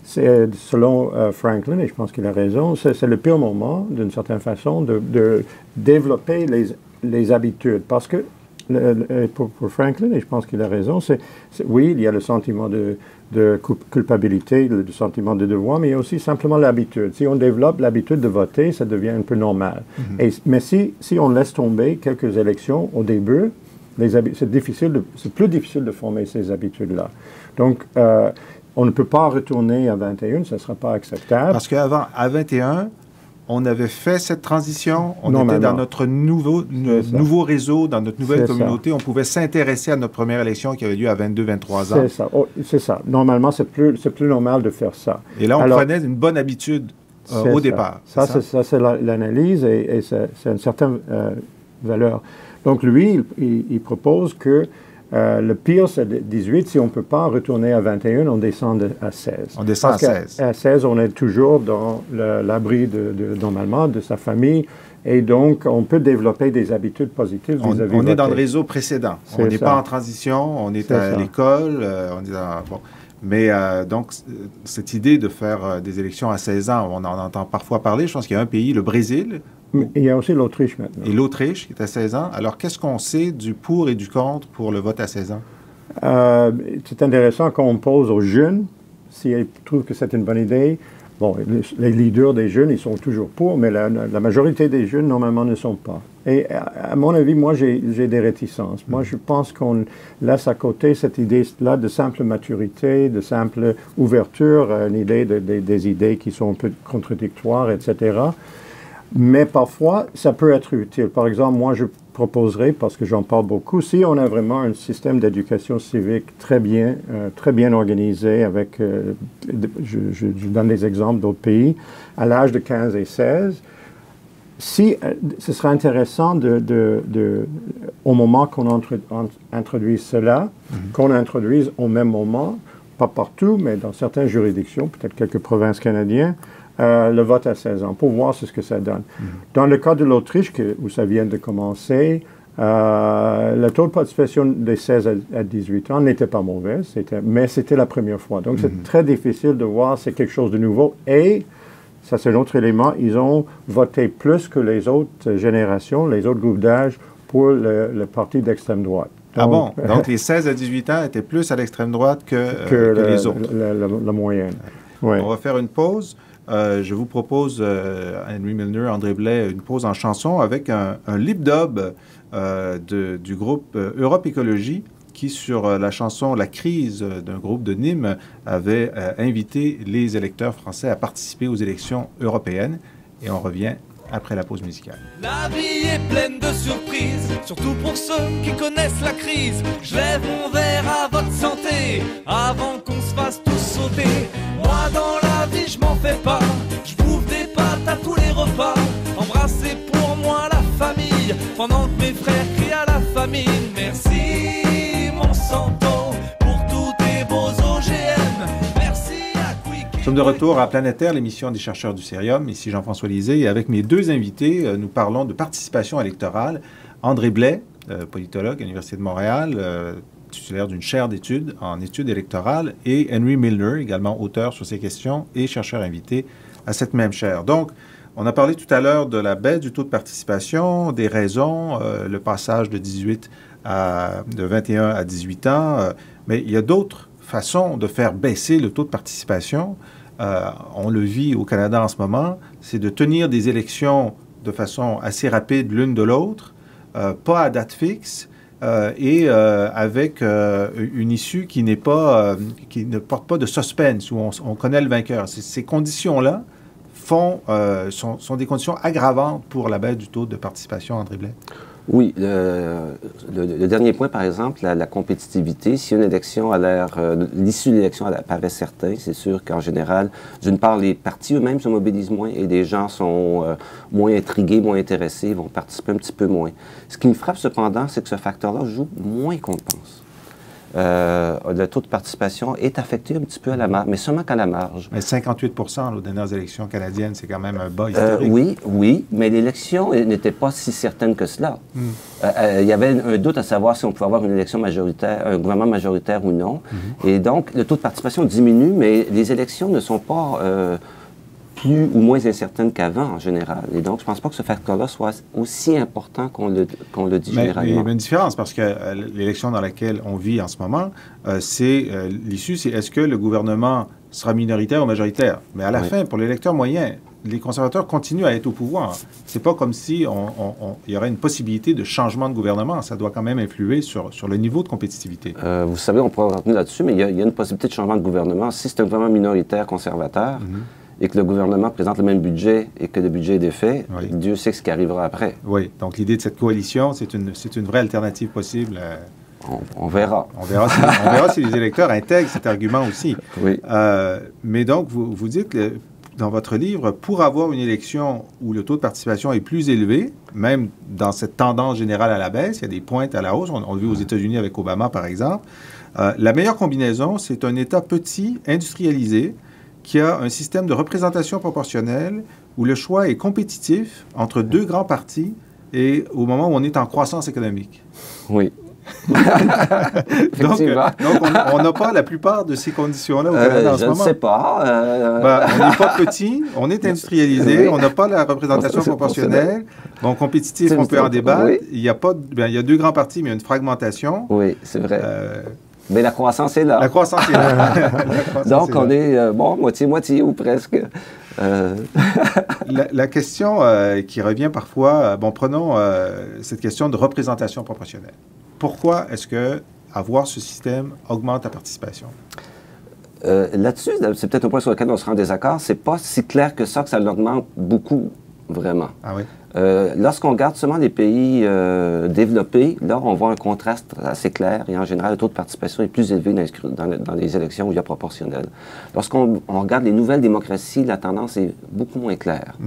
C'est selon Franklin, et je pense qu'il a raison, c'est le pire moment, d'une certaine façon, de développer les habitudes. Parce que, pour Franklin, et je pense qu'il a raison, oui, il y a le sentiment de culpabilité, le sentiment de devoir, mais il y a aussi simplement l'habitude. Si on développe l'habitude de voter, ça devient un peu normal. Mais si on laisse tomber quelques élections au début, c'est plus difficile de former ces habitudes-là. Donc, on ne peut pas retourner à 21, ça ne sera pas acceptable. Parce qu'avant, à 21, on avait fait cette transition, on était dans notre nouveau réseau, dans notre nouvelle communauté, on pouvait s'intéresser à notre première élection qui avait lieu à 22, 23 ans. C'est ça. Normalement, c'est plus normal de faire ça. Et là, on prenait une bonne habitude au départ. Ça, c'est l'analyse et c'est une certaine valeur. Donc, lui, il propose que le pire, c'est 18. Si on ne peut pas retourner à 21, on descend à 16. On descend à 16. À 16, on est toujours dans l'abri, normalement, de sa famille. Et donc, on peut développer des habitudes positives vis-à-vis on est dans le réseau précédent. On n'est pas en transition, on est à l'école, Mais donc, cette idée de faire des élections à 16 ans, on en entend parfois parler. Je pense qu'il y a un pays, le Brésil. Il y a aussi l'Autriche maintenant. Et l'Autriche, qui est à 16 ans. Alors, qu'est-ce qu'on sait du pour et du contre pour le vote à 16 ans? C'est intéressant quand on pose aux jeunes s'ils trouvent que c'est une bonne idée. Bon, les leaders des jeunes, ils sont toujours pour, mais la majorité des jeunes, normalement, ne sont pas. Et à mon avis, moi, j'ai des réticences. Moi, je pense qu'on laisse à côté cette idée-là de simple maturité, de simple ouverture, une idée des idées qui sont un peu contradictoires, etc. Mais parfois, ça peut être utile. Par exemple, moi, je proposerais, parce que j'en parle beaucoup, si on a vraiment un système d'éducation civique très bien organisé, avec, je donne des exemples d'autres pays, à l'âge de 15 et 16, ce serait intéressant au moment qu'on introduise cela, qu'on introduise au même moment, pas partout, mais dans certaines juridictions, peut-être quelques provinces canadiennes, le vote à 16 ans, pour voir ce que ça donne. Dans le cas de l'Autriche, où ça vient de commencer, le taux de participation des 16 à 18 ans n'était pas mauvais, mais c'était la première fois. Donc, c'est très difficile de voir, c'est quelque chose de nouveau. Et, ça c'est un autre élément, ils ont voté plus que les autres générations, les autres groupes d'âge, pour le parti d'extrême droite. Ah bon? Donc, les 16 à 18 ans étaient plus à l'extrême droite que les autres. La moyenne. Ouais. On va faire une pause. Je vous propose, Henry Milner, André Blais, une pause en chanson avec un lip-dub du groupe Europe Écologie qui, sur la chanson « La crise » d'un groupe de Nîmes, avait invité les électeurs français à participer aux élections européennes. Et on revient après la pause musicale. La vie est pleine de surprises, surtout pour ceux qui connaissent la crise. Je lève mon verre à votre santé, avant qu'on se fasse tous sauter. Moi dans la vie je m'en fais pas, je bouffe des pâtes à tous les repas. Embrasser pour moi la famille, pendant que mes frères crient à la famine. Merci Monsanto pour tous tes beaux OGM. Merci à Quick. Nous sommes de retour à Planète Terre, l'émission des chercheurs du Cérium. Ici Jean-François Lisée et avec mes deux invités, nous parlons de participation électorale. André Blais, politologue à l'Université de Montréal, titulaire d'une chaire d'études en études électorales, et Henry Milner, également auteur sur ces questions et chercheur invité à cette même chaire. Donc, on a parlé tout à l'heure de la baisse du taux de participation, des raisons, le passage de 21 à 18 ans, mais il y a d'autres façons de faire baisser le taux de participation. On le vit au Canada en ce moment, c'est de tenir des élections de façon assez rapide l'une de l'autre, pas à date fixe, et avec une issue qui ne porte pas de suspense, où on connaît le vainqueur. Ces conditions-là sont des conditions aggravantes pour la baisse du taux de participation, André Blais. Oui, le dernier point, par exemple, la compétitivité. Si une élection a l'air, l'issue de l'élection paraît certain, c'est sûr qu'en général, d'une part, les partis eux-mêmes se mobilisent moins et les gens sont moins intrigués, moins intéressés, vont participer un petit peu moins. Ce qui me frappe cependant, c'est que ce facteur-là joue moins qu'on le pense. Le taux de participation est affecté un petit peu à la marge, mais seulement qu'à la marge. Mais 58 aux dernières élections canadiennes, c'est quand même un bas historique. Oui, mais l'élection n'était pas si certaine que cela. Il y avait un doute à savoir si on pouvait avoir une élection majoritaire, un gouvernement majoritaire ou non. Et donc, le taux de participation diminue, mais les élections ne sont pas plus ou moins incertaines qu'avant, en général. Et donc, je ne pense pas que ce facteur-là soit aussi important qu'on le dit généralement. Mais il y a une différence, parce que l'élection dans laquelle on vit en ce moment, l'issue, c'est est-ce que le gouvernement sera minoritaire ou majoritaire? Mais à la fin, pour l'électeur moyen, les conservateurs continuent à être au pouvoir. C'est pas comme si il y aurait une possibilité de changement de gouvernement. Ça doit quand même influer sur le niveau de compétitivité. Vous savez, on pourra revenir là-dessus, mais il y a une possibilité de changement de gouvernement. Si c'est un gouvernement minoritaire conservateur, et que le gouvernement présente le même budget et que le budget est défait, Dieu sait ce qui arrivera après. Oui, donc l'idée de cette coalition, c'est une vraie alternative possible. On verra. On verra si les électeurs intègrent cet argument aussi. Oui. Mais donc, vous dites dans votre livre, pour avoir une élection où le taux de participation est plus élevé, même dans cette tendance générale à la baisse, il y a des pointes à la hausse, on l'a vu aux États-Unis avec Obama, par exemple, la meilleure combinaison, c'est un État petit, industrialisé, qui a un système de représentation proportionnelle où le choix est compétitif entre deux grands partis et au moment où on est en croissance économique. Oui. donc, on n'a pas la plupart de ces conditions-là au Canada en ce moment. Je ne sais pas. On n'est pas petit, on est industrialisé, on n'a pas la représentation proportionnelle. Bon, compétitif, on peut en débattre. Oui. Il y a deux grands partis, mais il y a une fragmentation. Oui, c'est vrai. Mais la croissance est là. La croissance est là. Donc, on est, moitié-moitié ou presque. La question qui revient parfois, prenons cette question de représentation proportionnelle. Pourquoi est-ce que avoir ce système augmente la participation? Là-dessus, c'est peut-être un point sur lequel on sera en désaccord. C'est pas si clair que ça l'augmente beaucoup, vraiment. Ah oui? Lorsqu'on regarde seulement les pays développés, là, on voit un contraste assez clair et en général, le taux de participation est plus élevé dans les élections où il y a proportionnel. Lorsqu'on regarde les nouvelles démocraties, la tendance est beaucoup moins claire.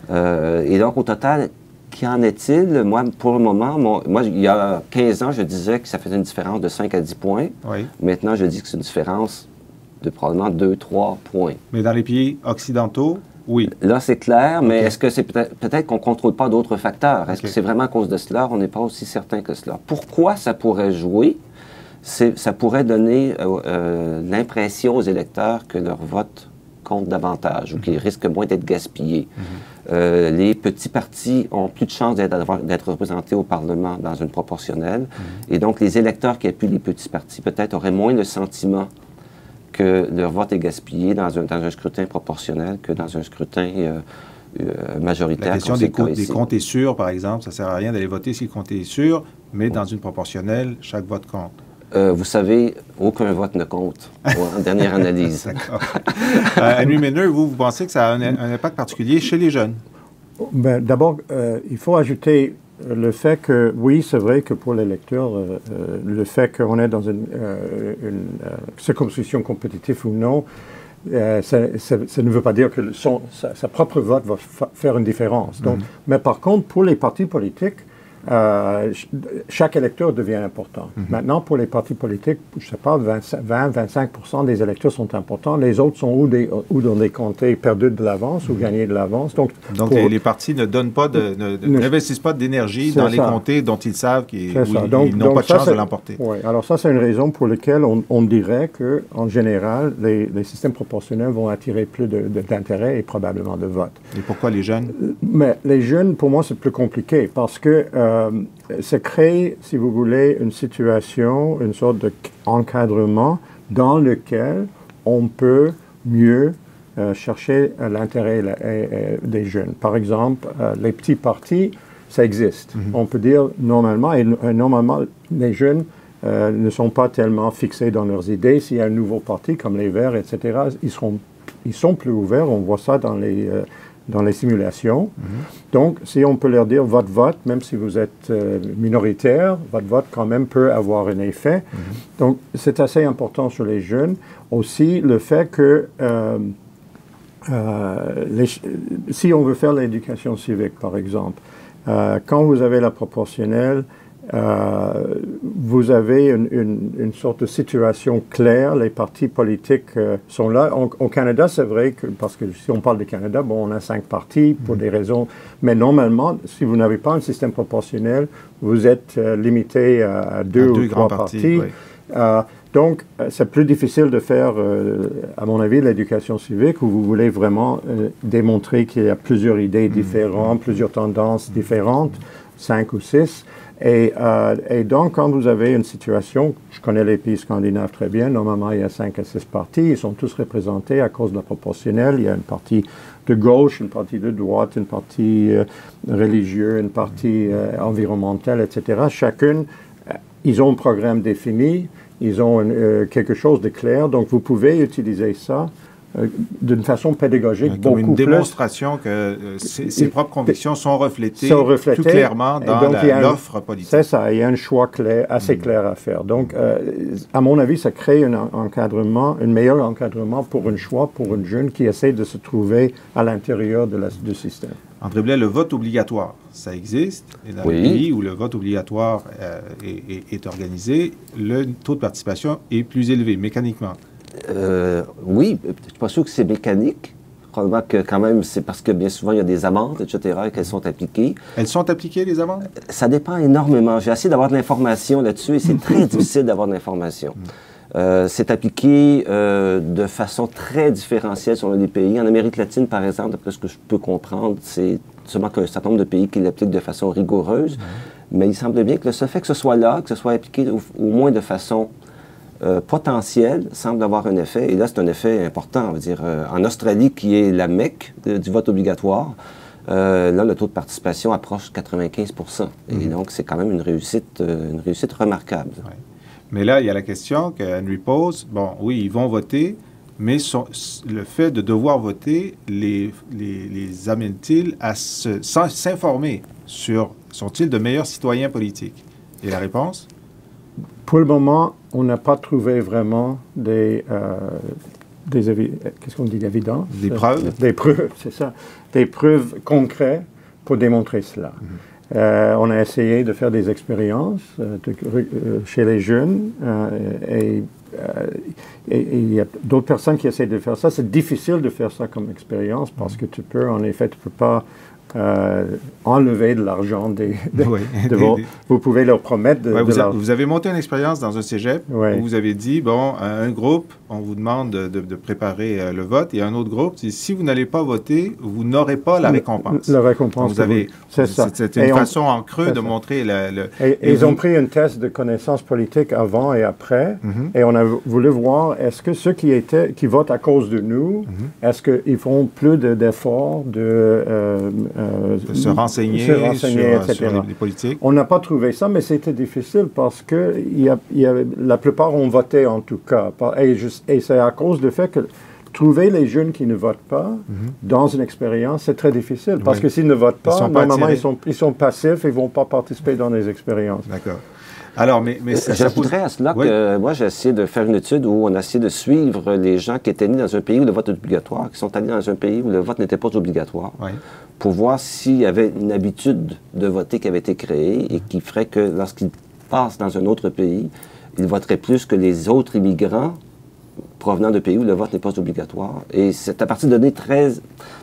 Et donc, au total, qu'en est-il? Moi, pour le moment, il y a 15 ans, je disais que ça faisait une différence de 5 à 10 points. Oui. Maintenant, je dis que c'est une différence de probablement 2-3 points. Mais dans les pays occidentaux, oui. Là, c'est clair, mais est-ce que c'est peut-être qu'on ne contrôle pas d'autres facteurs? Est-ce que c'est vraiment à cause de cela? On n'est pas aussi certain que cela. Pourquoi ça pourrait jouer? Ça pourrait donner l'impression aux électeurs que leur vote compte davantage ou qui risquent moins d'être gaspillés. Les petits partis ont plus de chances d'être représentés au Parlement dans une proportionnelle. Et donc, les électeurs qui appuient les petits partis, peut-être, auraient moins le sentiment que leur vote est gaspillé dans un scrutin proportionnel que dans un scrutin majoritaire. La question des comptes est sûrs, par exemple, ça ne sert à rien d'aller voter si le compte est sûr, mais dans une proportionnelle, chaque vote compte. Vous savez, aucun vote ne compte, en dernière analyse. D'accord. Henry Miner, vous pensez que ça a un impact particulier chez les jeunes? Ben, d'abord, il faut ajouter le fait que, oui, c'est vrai que pour l'électeur, le fait qu'on est dans une circonscription compétitive ou non, ça ne veut pas dire que sa propre vote va faire une différence. Donc, mais par contre, pour les partis politiques, chaque électeur devient important. Maintenant, pour les partis politiques, je ne sais pas, 20-25% des électeurs sont importants. Les autres sont ou dans des comtés perdus de l'avance ou gagnés de l'avance. Donc les partis ne donnent pas n'investissent pas d'énergie dans les comtés dont ils savent qu'ils n'ont pas de chance de l'emporter. Oui, alors ça, c'est une raison pour laquelle on dirait qu'en général, les systèmes proportionnels vont attirer plus d'intérêt et probablement de vote. Et pourquoi les jeunes? Mais les jeunes, pour moi, c'est plus compliqué parce que ça crée, si vous voulez, une situation, une sorte d'encadrement dans lequel on peut mieux chercher l'intérêt des jeunes. Par exemple, les petits partis, ça existe. On peut dire normalement, et normalement, les jeunes ne sont pas tellement fixés dans leurs idées. S'il y a un nouveau parti comme les Verts, etc., ils sont plus ouverts. On voit ça dans les simulations. Donc, si on peut leur dire votre vote, même si vous êtes minoritaire, votre vote quand même peut avoir un effet. Donc, c'est assez important sur les jeunes. Aussi, le fait que si on veut faire l'éducation civique, par exemple, quand vous avez la proportionnelle, vous avez une sorte de situation claire. Les partis politiques sont là. Au Canada, c'est vrai que, parce que si on parle du Canada, bon, on a 5 partis pour des raisons. Mais normalement, si vous n'avez pas un système proportionnel, vous êtes limité à 2 ou 3 partis. Oui. Donc, c'est plus difficile de faire, à mon avis, l'éducation civique où vous voulez vraiment démontrer qu'il y a plusieurs idées différentes, plusieurs tendances différentes, 5 ou 6. Et donc, quand vous avez une situation, je connais les pays scandinaves très bien, normalement il y a 5 à 6 partis, ils sont tous représentés à cause de la proportionnelle. Il y a une partie de gauche, une partie de droite, une partie religieuse, une partie environnementale, etc. Chacune, ils ont un programme défini, ils ont quelque chose de clair, donc vous pouvez utiliser ça d'une façon pédagogique, comme une démonstration que ses propres convictions sont reflétées plus clairement dans l'offre politique. C'est ça, il y a un choix clair, assez clair à faire. Donc, à mon avis, ça crée un meilleur encadrement pour un choix, pour une jeune qui essaie de se trouver à l'intérieur du système. André Blais, le vote obligatoire, ça existe. Et dans les pays où le vote obligatoire est organisé, le taux de participation est plus élevé, mécaniquement. Oui, je ne suis pas sûr que c'est mécanique. Probablement que quand même, c'est parce que bien souvent, il y a des amendes, etc., et qu'elles sont appliquées. Elles sont appliquées, les amendes? Ça dépend énormément. J'ai essayé d'avoir de l'information là-dessus et c'est très difficile d'avoir de l'information. C'est appliqué de façon très différentielle selon les pays. En Amérique latine, par exemple, d'après ce que je peux comprendre, c'est seulement qu'un certain nombre de pays qui l'appliquent de façon rigoureuse. Mais il semble bien que le seul fait que ce soit là, que ce soit appliqué au moins de façon potentiel semble avoir un effet, et là c'est un effet important, on va dire. En Australie, qui est la Mecque du vote obligatoire, là le taux de participation approche 95%. Et donc c'est quand même une réussite remarquable. Ouais. Mais là, il y a la question que Henry pose. Bon, oui, ils vont voter, mais le fait de devoir voter les amène-t-il à s'informer sur sont-ils de meilleurs citoyens politiques? Et la réponse? Pour le moment, on n'a pas trouvé vraiment qu'est-ce qu'on dit d'évident? Des preuves? Des preuves, c'est ça. Des preuves concrètes pour démontrer cela. On a essayé de faire des expériences chez les jeunes et il y a d'autres personnes qui essaient de faire ça. C'est difficile de faire ça comme expérience parce que tu peux pas enlever de l'argent Oui. vous pouvez leur promettre de, Ouais, de leur... vous avez monté une expérience dans un cégep Ouais. où vous avez dit, bon, à un groupe, on vous demande de préparer le vote, et à un autre groupe, si vous n'allez pas voter, vous n'aurez pas la récompense. La récompense. Donc, c'est ça. C'est une Et façon en creux c'est de ça. montrer Et ils ont pris un test de connaissances politiques avant et après, et on a voulu voir est-ce que ceux qui votent à cause de nous, est-ce qu'ils font plus d'efforts de se renseigner etc. sur les politiques. On n'a pas trouvé ça, mais c'était difficile parce que la plupart ont voté en tout cas. Et c'est à cause du fait que trouver les jeunes qui ne votent pas dans une expérience, c'est très difficile. Parce Oui. que s'ils ne votent pas, sont pas normalement, attirés. ils sont passifs et ne vont pas participer dans les expériences. D'accord. Alors, mais ça pose... J'ajouterais à cela Oui. que moi, j'ai essayé de faire une étude où on a essayé de suivre les gens qui étaient nés dans un pays où le vote est obligatoire, qui sont allés dans un pays où le vote n'était pas obligatoire, Oui. pour voir s'il y avait une habitude de voter qui avait été créée et qui ferait que lorsqu'ils passent dans un autre pays, ils voteraient plus que les autres immigrants provenant de pays où le vote n'est pas obligatoire. Et c'est à partir de données très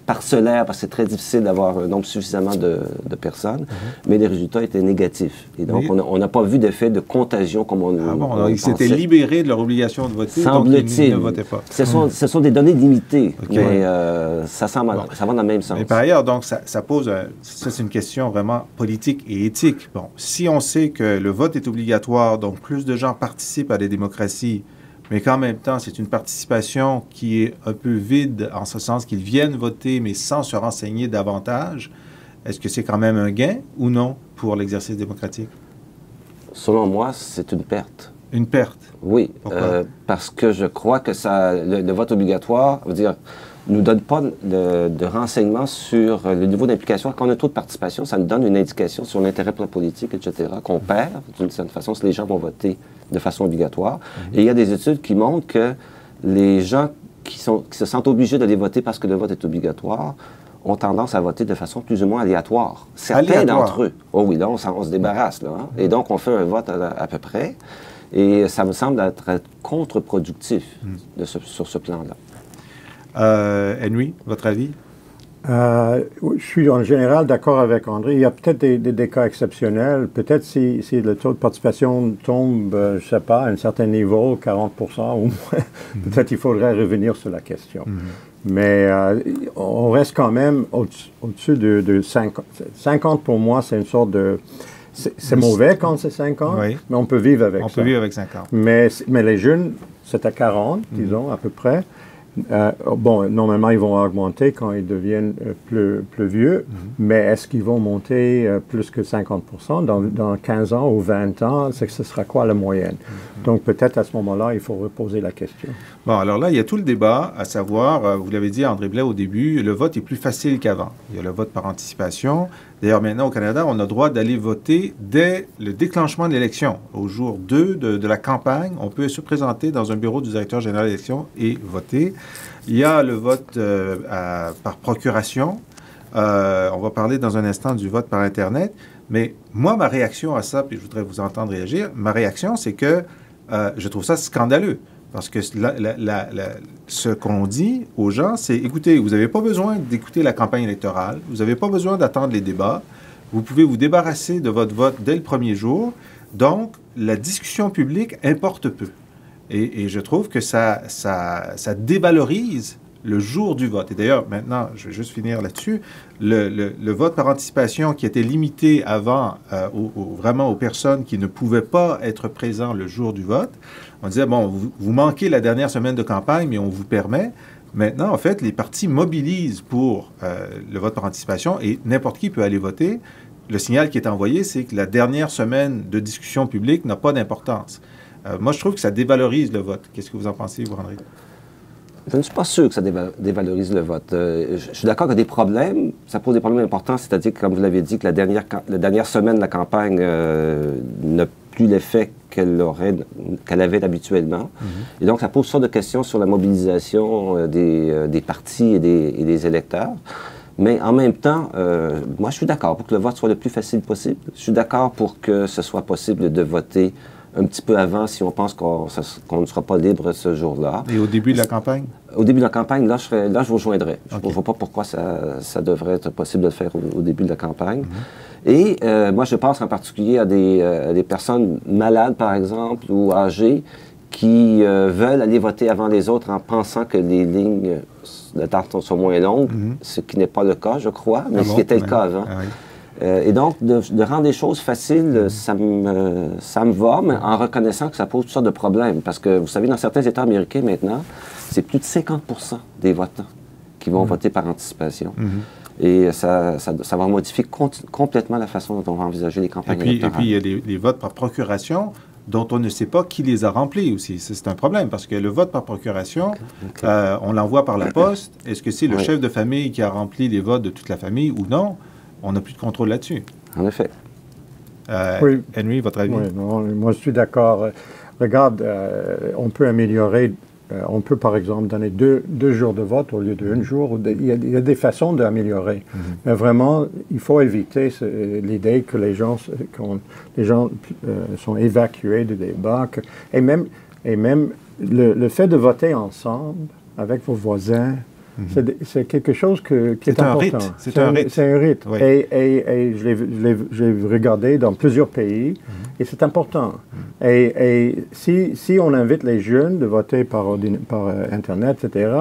parcellaires, parce que c'est très difficile d'avoir un nombre suffisamment de personnes, mais les résultats étaient négatifs. Et donc, Mais- on n'a pas vu d'effet de contagion comme on Ah bon, on alors, ils s'étaient pensait. libérés de leur obligation de voter, donc ils Semble-t-il. ne votaient pas. Ce sont des données limitées, Ok. mais ça va dans le même sens. Mais par ailleurs, donc, ça pose... ça, c'est une question vraiment politique et éthique. Bon, si on sait que le vote est obligatoire, donc plus de gens participent à des démocraties, mais qu'en même temps, c'est une participation qui est un peu vide, en ce sens qu'ils viennent voter, mais sans se renseigner davantage, est-ce que c'est quand même un gain ou non pour l'exercice démocratique? Selon moi, c'est une perte. Une perte. Oui, Pourquoi? parce que je crois que le vote obligatoire, veut dire, nous donne pas de renseignements sur le niveau d'implication. Quand on a un taux de participation, ça nous donne une indication sur l'intérêt pour la politique, etc., qu'on perd d'une certaine façon si les gens vont voter de façon obligatoire. Et il y a des études qui montrent que les gens qui se sentent obligés d'aller voter parce que le vote est obligatoire ont tendance à voter de façon plus ou moins aléatoire. Certains Aléatoire? d'entre eux. Oh oui, là, on se débarrasse, là. Hein? Et donc, on fait un vote à peu près. Et ça me semble être contre-productif sur ce plan-là. Henry, votre avis? Je suis en général d'accord avec André. Il y a peut-être des cas exceptionnels. Peut-être si le taux de participation tombe, je ne sais pas, à un certain niveau, 40% ou moins, peut-être il faudrait revenir sur la question. Mais on reste quand même au-dessus de 50. 50 pour moi, c'est une sorte de... C'est mauvais quand c'est 50, Oui. mais on peut vivre avec ça. On peut vivre avec 50. Mais les jeunes, c'est à 40, disons, à peu près. Bon, normalement, ils vont augmenter quand ils deviennent plus vieux, mais est-ce qu'ils vont monter plus que 50% dans 15 ans ou 20 ans? C'est que ce sera quoi la moyenne? Donc, peut-être à ce moment-là, il faut reposer la question. Bon, alors là, il y a tout le débat, à savoir, vous l'avez dit, André Blais, au début, le vote est plus facile qu'avant. Il y a le vote par anticipation. D'ailleurs, maintenant, au Canada, on a le droit d'aller voter dès le déclenchement de l'élection. Au jour 2 de la campagne, on peut se présenter dans un bureau du directeur général de l'élection et voter. Il y a le vote par procuration. On va parler dans un instant du vote par Internet. Mais moi, ma réaction à ça, puis je voudrais vous entendre réagir, ma réaction, c'est que je trouve ça scandaleux. Parce que ce qu'on dit aux gens, c'est, écoutez, vous n'avez pas besoin d'écouter la campagne électorale, vous n'avez pas besoin d'attendre les débats, vous pouvez vous débarrasser de votre vote dès le premier jour, donc la discussion publique importe peu. Et je trouve que ça dévalorise le jour du vote. Et d'ailleurs, maintenant, je vais juste finir là-dessus, le vote par anticipation qui était limité avant vraiment aux personnes qui ne pouvaient pas être présents le jour du vote, on disait, bon, vous manquez la dernière semaine de campagne, mais on vous permet. Maintenant, en fait, les partis mobilisent pour le vote par anticipation et n'importe qui peut aller voter. Le signal qui est envoyé, c'est que la dernière semaine de discussion publique n'a pas d'importance. Moi, je trouve que ça dévalorise le vote. Qu'est-ce que vous en pensez, vous, André? Je ne suis pas sûr que ça dévalorise le vote. Je suis d'accord qu'il y a des problèmes. Ça pose des problèmes importants, c'est-à-dire que, comme vous l'avez dit, que la dernière semaine de la campagne n'a plus l'effet qu'elle avait habituellement. Et donc, ça pose sorte de questions sur la mobilisation des partis et des électeurs. Mais en même temps, moi, je suis d'accord pour que le vote soit le plus facile possible. Je suis d'accord pour que ce soit possible de voter un petit peu avant si on pense qu'on ne sera pas libre ce jour-là. Et au début de la campagne? Au début de la campagne, là, je vous rejoindrais. Je ne OK. vois pas pourquoi ça devrait être possible de le faire au début de la campagne. Et moi, je pense en particulier à des personnes malades, par exemple, ou âgées, qui veulent aller voter avant les autres en pensant que les lignes d'attente sont moins longues, ce qui n'est pas le cas, je crois, mais ce qui était le cas avant. Ah oui. Et donc, de rendre les choses faciles, ça me va, mais en reconnaissant que ça pose toutes sortes de problèmes. Parce que, vous savez, dans certains États américains maintenant, c'est plus de 50% des votants qui vont voter par anticipation. Et ça va modifier complètement la façon dont on va envisager les campagnes Et puis, électorales. il y a des votes par procuration dont on ne sait pas qui les a remplis aussi. C'est un problème parce que le vote par procuration, on l'envoie par la poste. Est-ce que c'est le Oui. chef de famille qui a rempli les votes de toute la famille ou non? On n'a plus de contrôle là-dessus. En effet. Oui. Henry, votre avis? Oui, non, moi je suis d'accord. Regarde, on peut améliorer, on peut par exemple donner deux jours de vote au lieu d'un jour. Il y a des façons d'améliorer. Mais vraiment, il faut éviter l'idée que les gens sont évacués du débat. Et même le fait de voter ensemble avec vos voisins, c'est quelque chose qui est un important. rite. C'est un rite. C'est un rite. Oui. Et je l'ai regardé dans plusieurs pays, et c'est important. Et si on invite les jeunes de voter par Internet, etc.,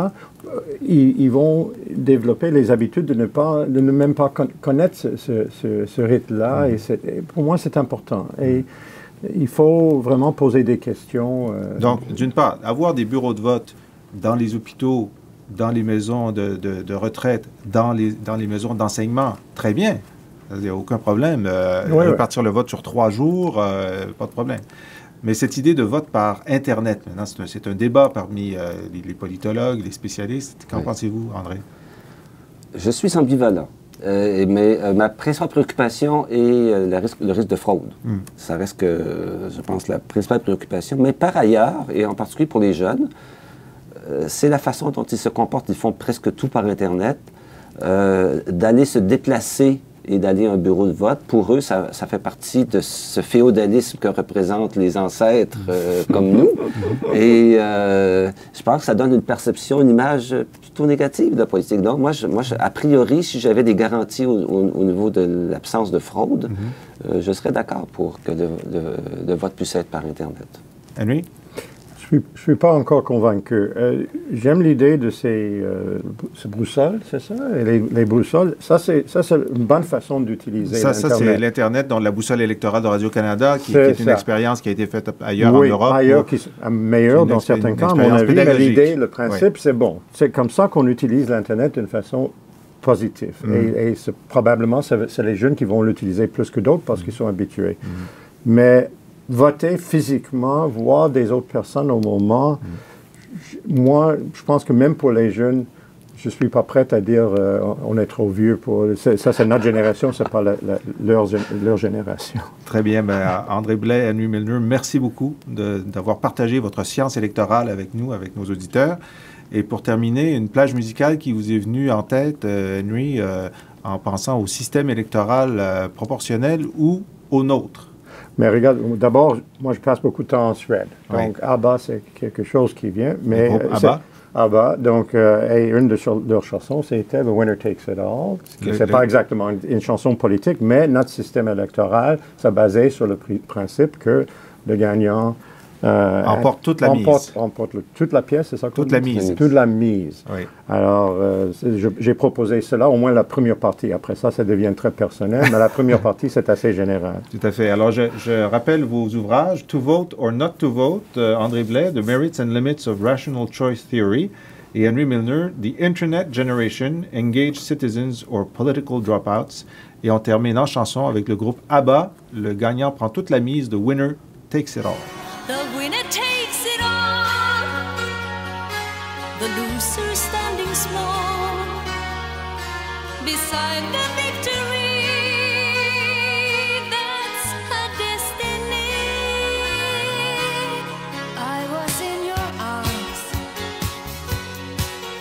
ils vont développer les habitudes de ne même pas connaître ce rite-là. Et pour moi, c'est important. Et il faut vraiment poser des questions. Donc, d'une part, avoir des bureaux de vote dans les hôpitaux, dans les maisons de retraite, dans les maisons d'enseignement, très bien. Il n'y a aucun problème. Répartir le vote sur 3 jours, pas de problème. Mais cette idée de vote par Internet, maintenant, c'est un débat parmi les politologues, les spécialistes. Qu'en pensez-vous, André? Je suis ambivalent. Mais ma principale préoccupation est le risque de fraude. Ça reste, je pense, la principale préoccupation. Mais par ailleurs, et en particulier pour les jeunes, c'est la façon dont ils se comportent. Ils font presque tout par Internet. D'aller se déplacer et d'aller à un bureau de vote, pour eux, ça fait partie de ce féodalisme que représentent les ancêtres comme nous. Et je pense que ça donne une perception, une image plutôt négative de la politique. Donc, moi, a priori, si j'avais des garanties au niveau de l'absence de fraude, je serais d'accord pour que le vote puisse être par Internet. Henry? Je ne suis pas encore convaincu. J'aime l'idée de ces boussoles, c'est ça? Et les boussoles, ça c'est une bonne façon d'utiliser Ça, l'Internet. c'est l'Internet, donc la boussole électorale de Radio-Canada, qui est une expérience qui a été faite ailleurs en Oui, Europe. ailleurs, meilleure dans certains cas, à mon avis, mais l'idée, le principe, c'est bon. C'est comme ça qu'on utilise l'Internet d'une façon positive. Et probablement, c'est les jeunes qui vont l'utiliser plus que d'autres parce qu'ils sont habitués. Mais voter physiquement, voir des autres personnes au moment, moi, je pense que même pour les jeunes, je ne suis pas prête à dire on est trop vieux pour... Ça, c'est notre génération, ce n'est pas leur génération. Très bien. André Blais, Henry Milner, merci beaucoup d'avoir partagé votre science électorale avec nous, avec nos auditeurs. Et pour terminer, une plage musicale qui vous est venue en tête, Henry, en pensant au système électoral proportionnel ou au nôtre? Mais regarde, d'abord, moi, je passe beaucoup de temps en Suède. Donc, ABBA, c'est quelque chose qui vient. Mais ABBA? ABBA. Donc, et une de leurs chansons, c'était The Winner Takes It All. C'est pas exactement une chanson politique, mais notre système électoral, ça basait sur le principe que le gagnant emporte toute la mise. Emporte toute la pièce, c'est ça? Toute la mise. Toute la mise. Oui. Alors, j'ai proposé cela, au moins la première partie. Après ça devient très personnel, mais la première partie, c'est assez général. Tout à fait. Alors, je rappelle vos ouvrages, To Vote or Not to Vote, André Blais, The Merits and Limits of Rational Choice Theory, et Henry Milner, The Internet Generation, Engaged Citizens or Political Dropouts. Et on termine en chanson avec le groupe ABBA, le gagnant prend toute la mise, The Winner Takes It All. The winner takes it all, the loser standing small beside the victory. That's her destiny. I was in your arms,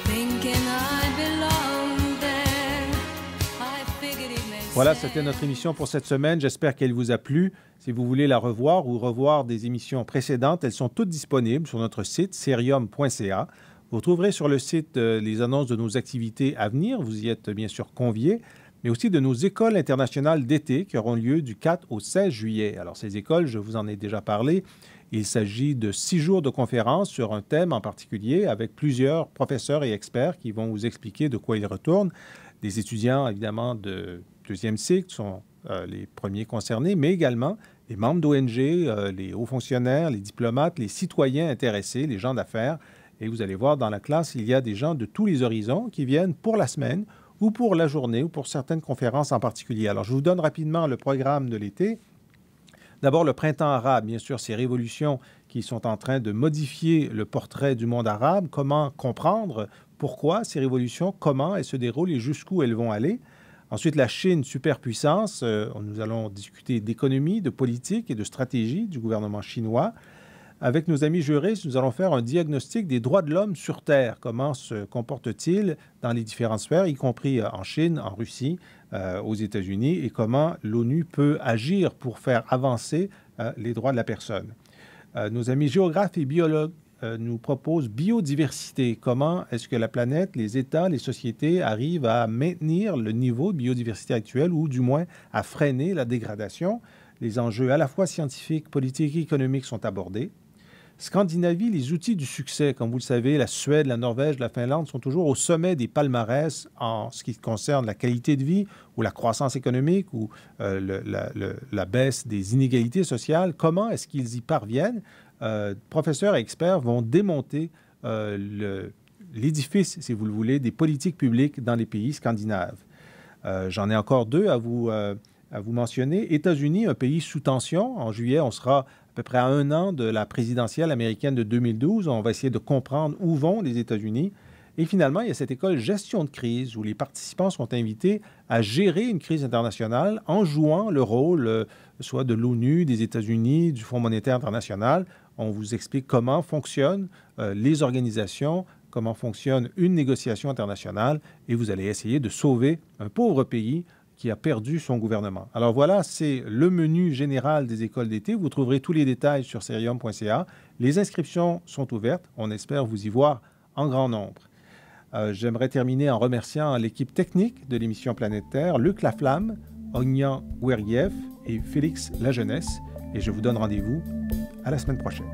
thinking I belonged there. I figured it makes Voilà, c'était notre émission pour cette semaine. J'espère qu'elle vous a plu. Si vous voulez la revoir ou revoir des émissions précédentes, elles sont toutes disponibles sur notre site serium.ca. Vous trouverez sur le site les annonces de nos activités à venir. Vous y êtes bien sûr conviés, mais aussi de nos écoles internationales d'été qui auront lieu du 4 au 16 juillet. Alors, ces écoles, je vous en ai déjà parlé. Il s'agit de 6 jours de conférences sur un thème en particulier avec plusieurs professeurs et experts qui vont vous expliquer de quoi ils retournent. Des étudiants, évidemment, de deuxième cycle sont les premiers concernés, mais également les membres d'ONG, les hauts fonctionnaires, les diplomates, les citoyens intéressés, les gens d'affaires. Et vous allez voir, dans la classe, il y a des gens de tous les horizons qui viennent pour la semaine ou pour la journée ou pour certaines conférences en particulier. Alors, je vous donne rapidement le programme de l'été. D'abord, le printemps arabe, bien sûr, ces révolutions qui sont en train de modifier le portrait du monde arabe. Comment comprendre pourquoi ces révolutions, comment elles se déroulent et jusqu'où elles vont aller. Ensuite, la Chine, superpuissance. Nous allons discuter d'économie, de politique et de stratégie du gouvernement chinois. Avec nos amis juristes, nous allons faire un diagnostic des droits de l'homme sur Terre. Comment se comporte-t-il dans les différentes sphères, y compris en Chine, en Russie, aux États-Unis, et comment l'ONU peut agir pour faire avancer les droits de la personne. Nos amis géographes et biologues nous proposent biodiversité. Comment est-ce que la planète, les États, les sociétés arrivent à maintenir le niveau de biodiversité actuel ou du moins à freiner la dégradation? Les enjeux à la fois scientifiques, politiques et économiques sont abordés. Scandinavie, les outils du succès. Comme vous le savez, la Suède, la Norvège, la Finlande sont toujours au sommet des palmarès en ce qui concerne la qualité de vie ou la croissance économique ou la baisse des inégalités sociales. Comment est-ce qu'ils y parviennent? Professeurs et experts vont démonter l'édifice, si vous le voulez, des politiques publiques dans les pays scandinaves. J'en ai encore deux à vous mentionner. États-Unis, un pays sous tension. En juillet, on sera à peu près à 1 an de la présidentielle américaine de 2012. On va essayer de comprendre où vont les États-Unis. Et finalement, il y a cette école gestion de crise où les participants sont invités à gérer une crise internationale en jouant le rôle soit de l'ONU, des États-Unis, du Fonds monétaire international. On vous explique comment fonctionnent les organisations, comment fonctionne une négociation internationale et vous allez essayer de sauver un pauvre pays qui a perdu son gouvernement. Alors voilà, c'est le menu général des écoles d'été. Vous trouverez tous les détails sur cerium.ca. Les inscriptions sont ouvertes. On espère vous y voir en grand nombre. J'aimerais terminer en remerciant l'équipe technique de l'émission Planète Terre, Luc Laflamme, Ognan Oueriev et Félix Lajeunesse. Et je vous donne rendez-vous à la semaine prochaine.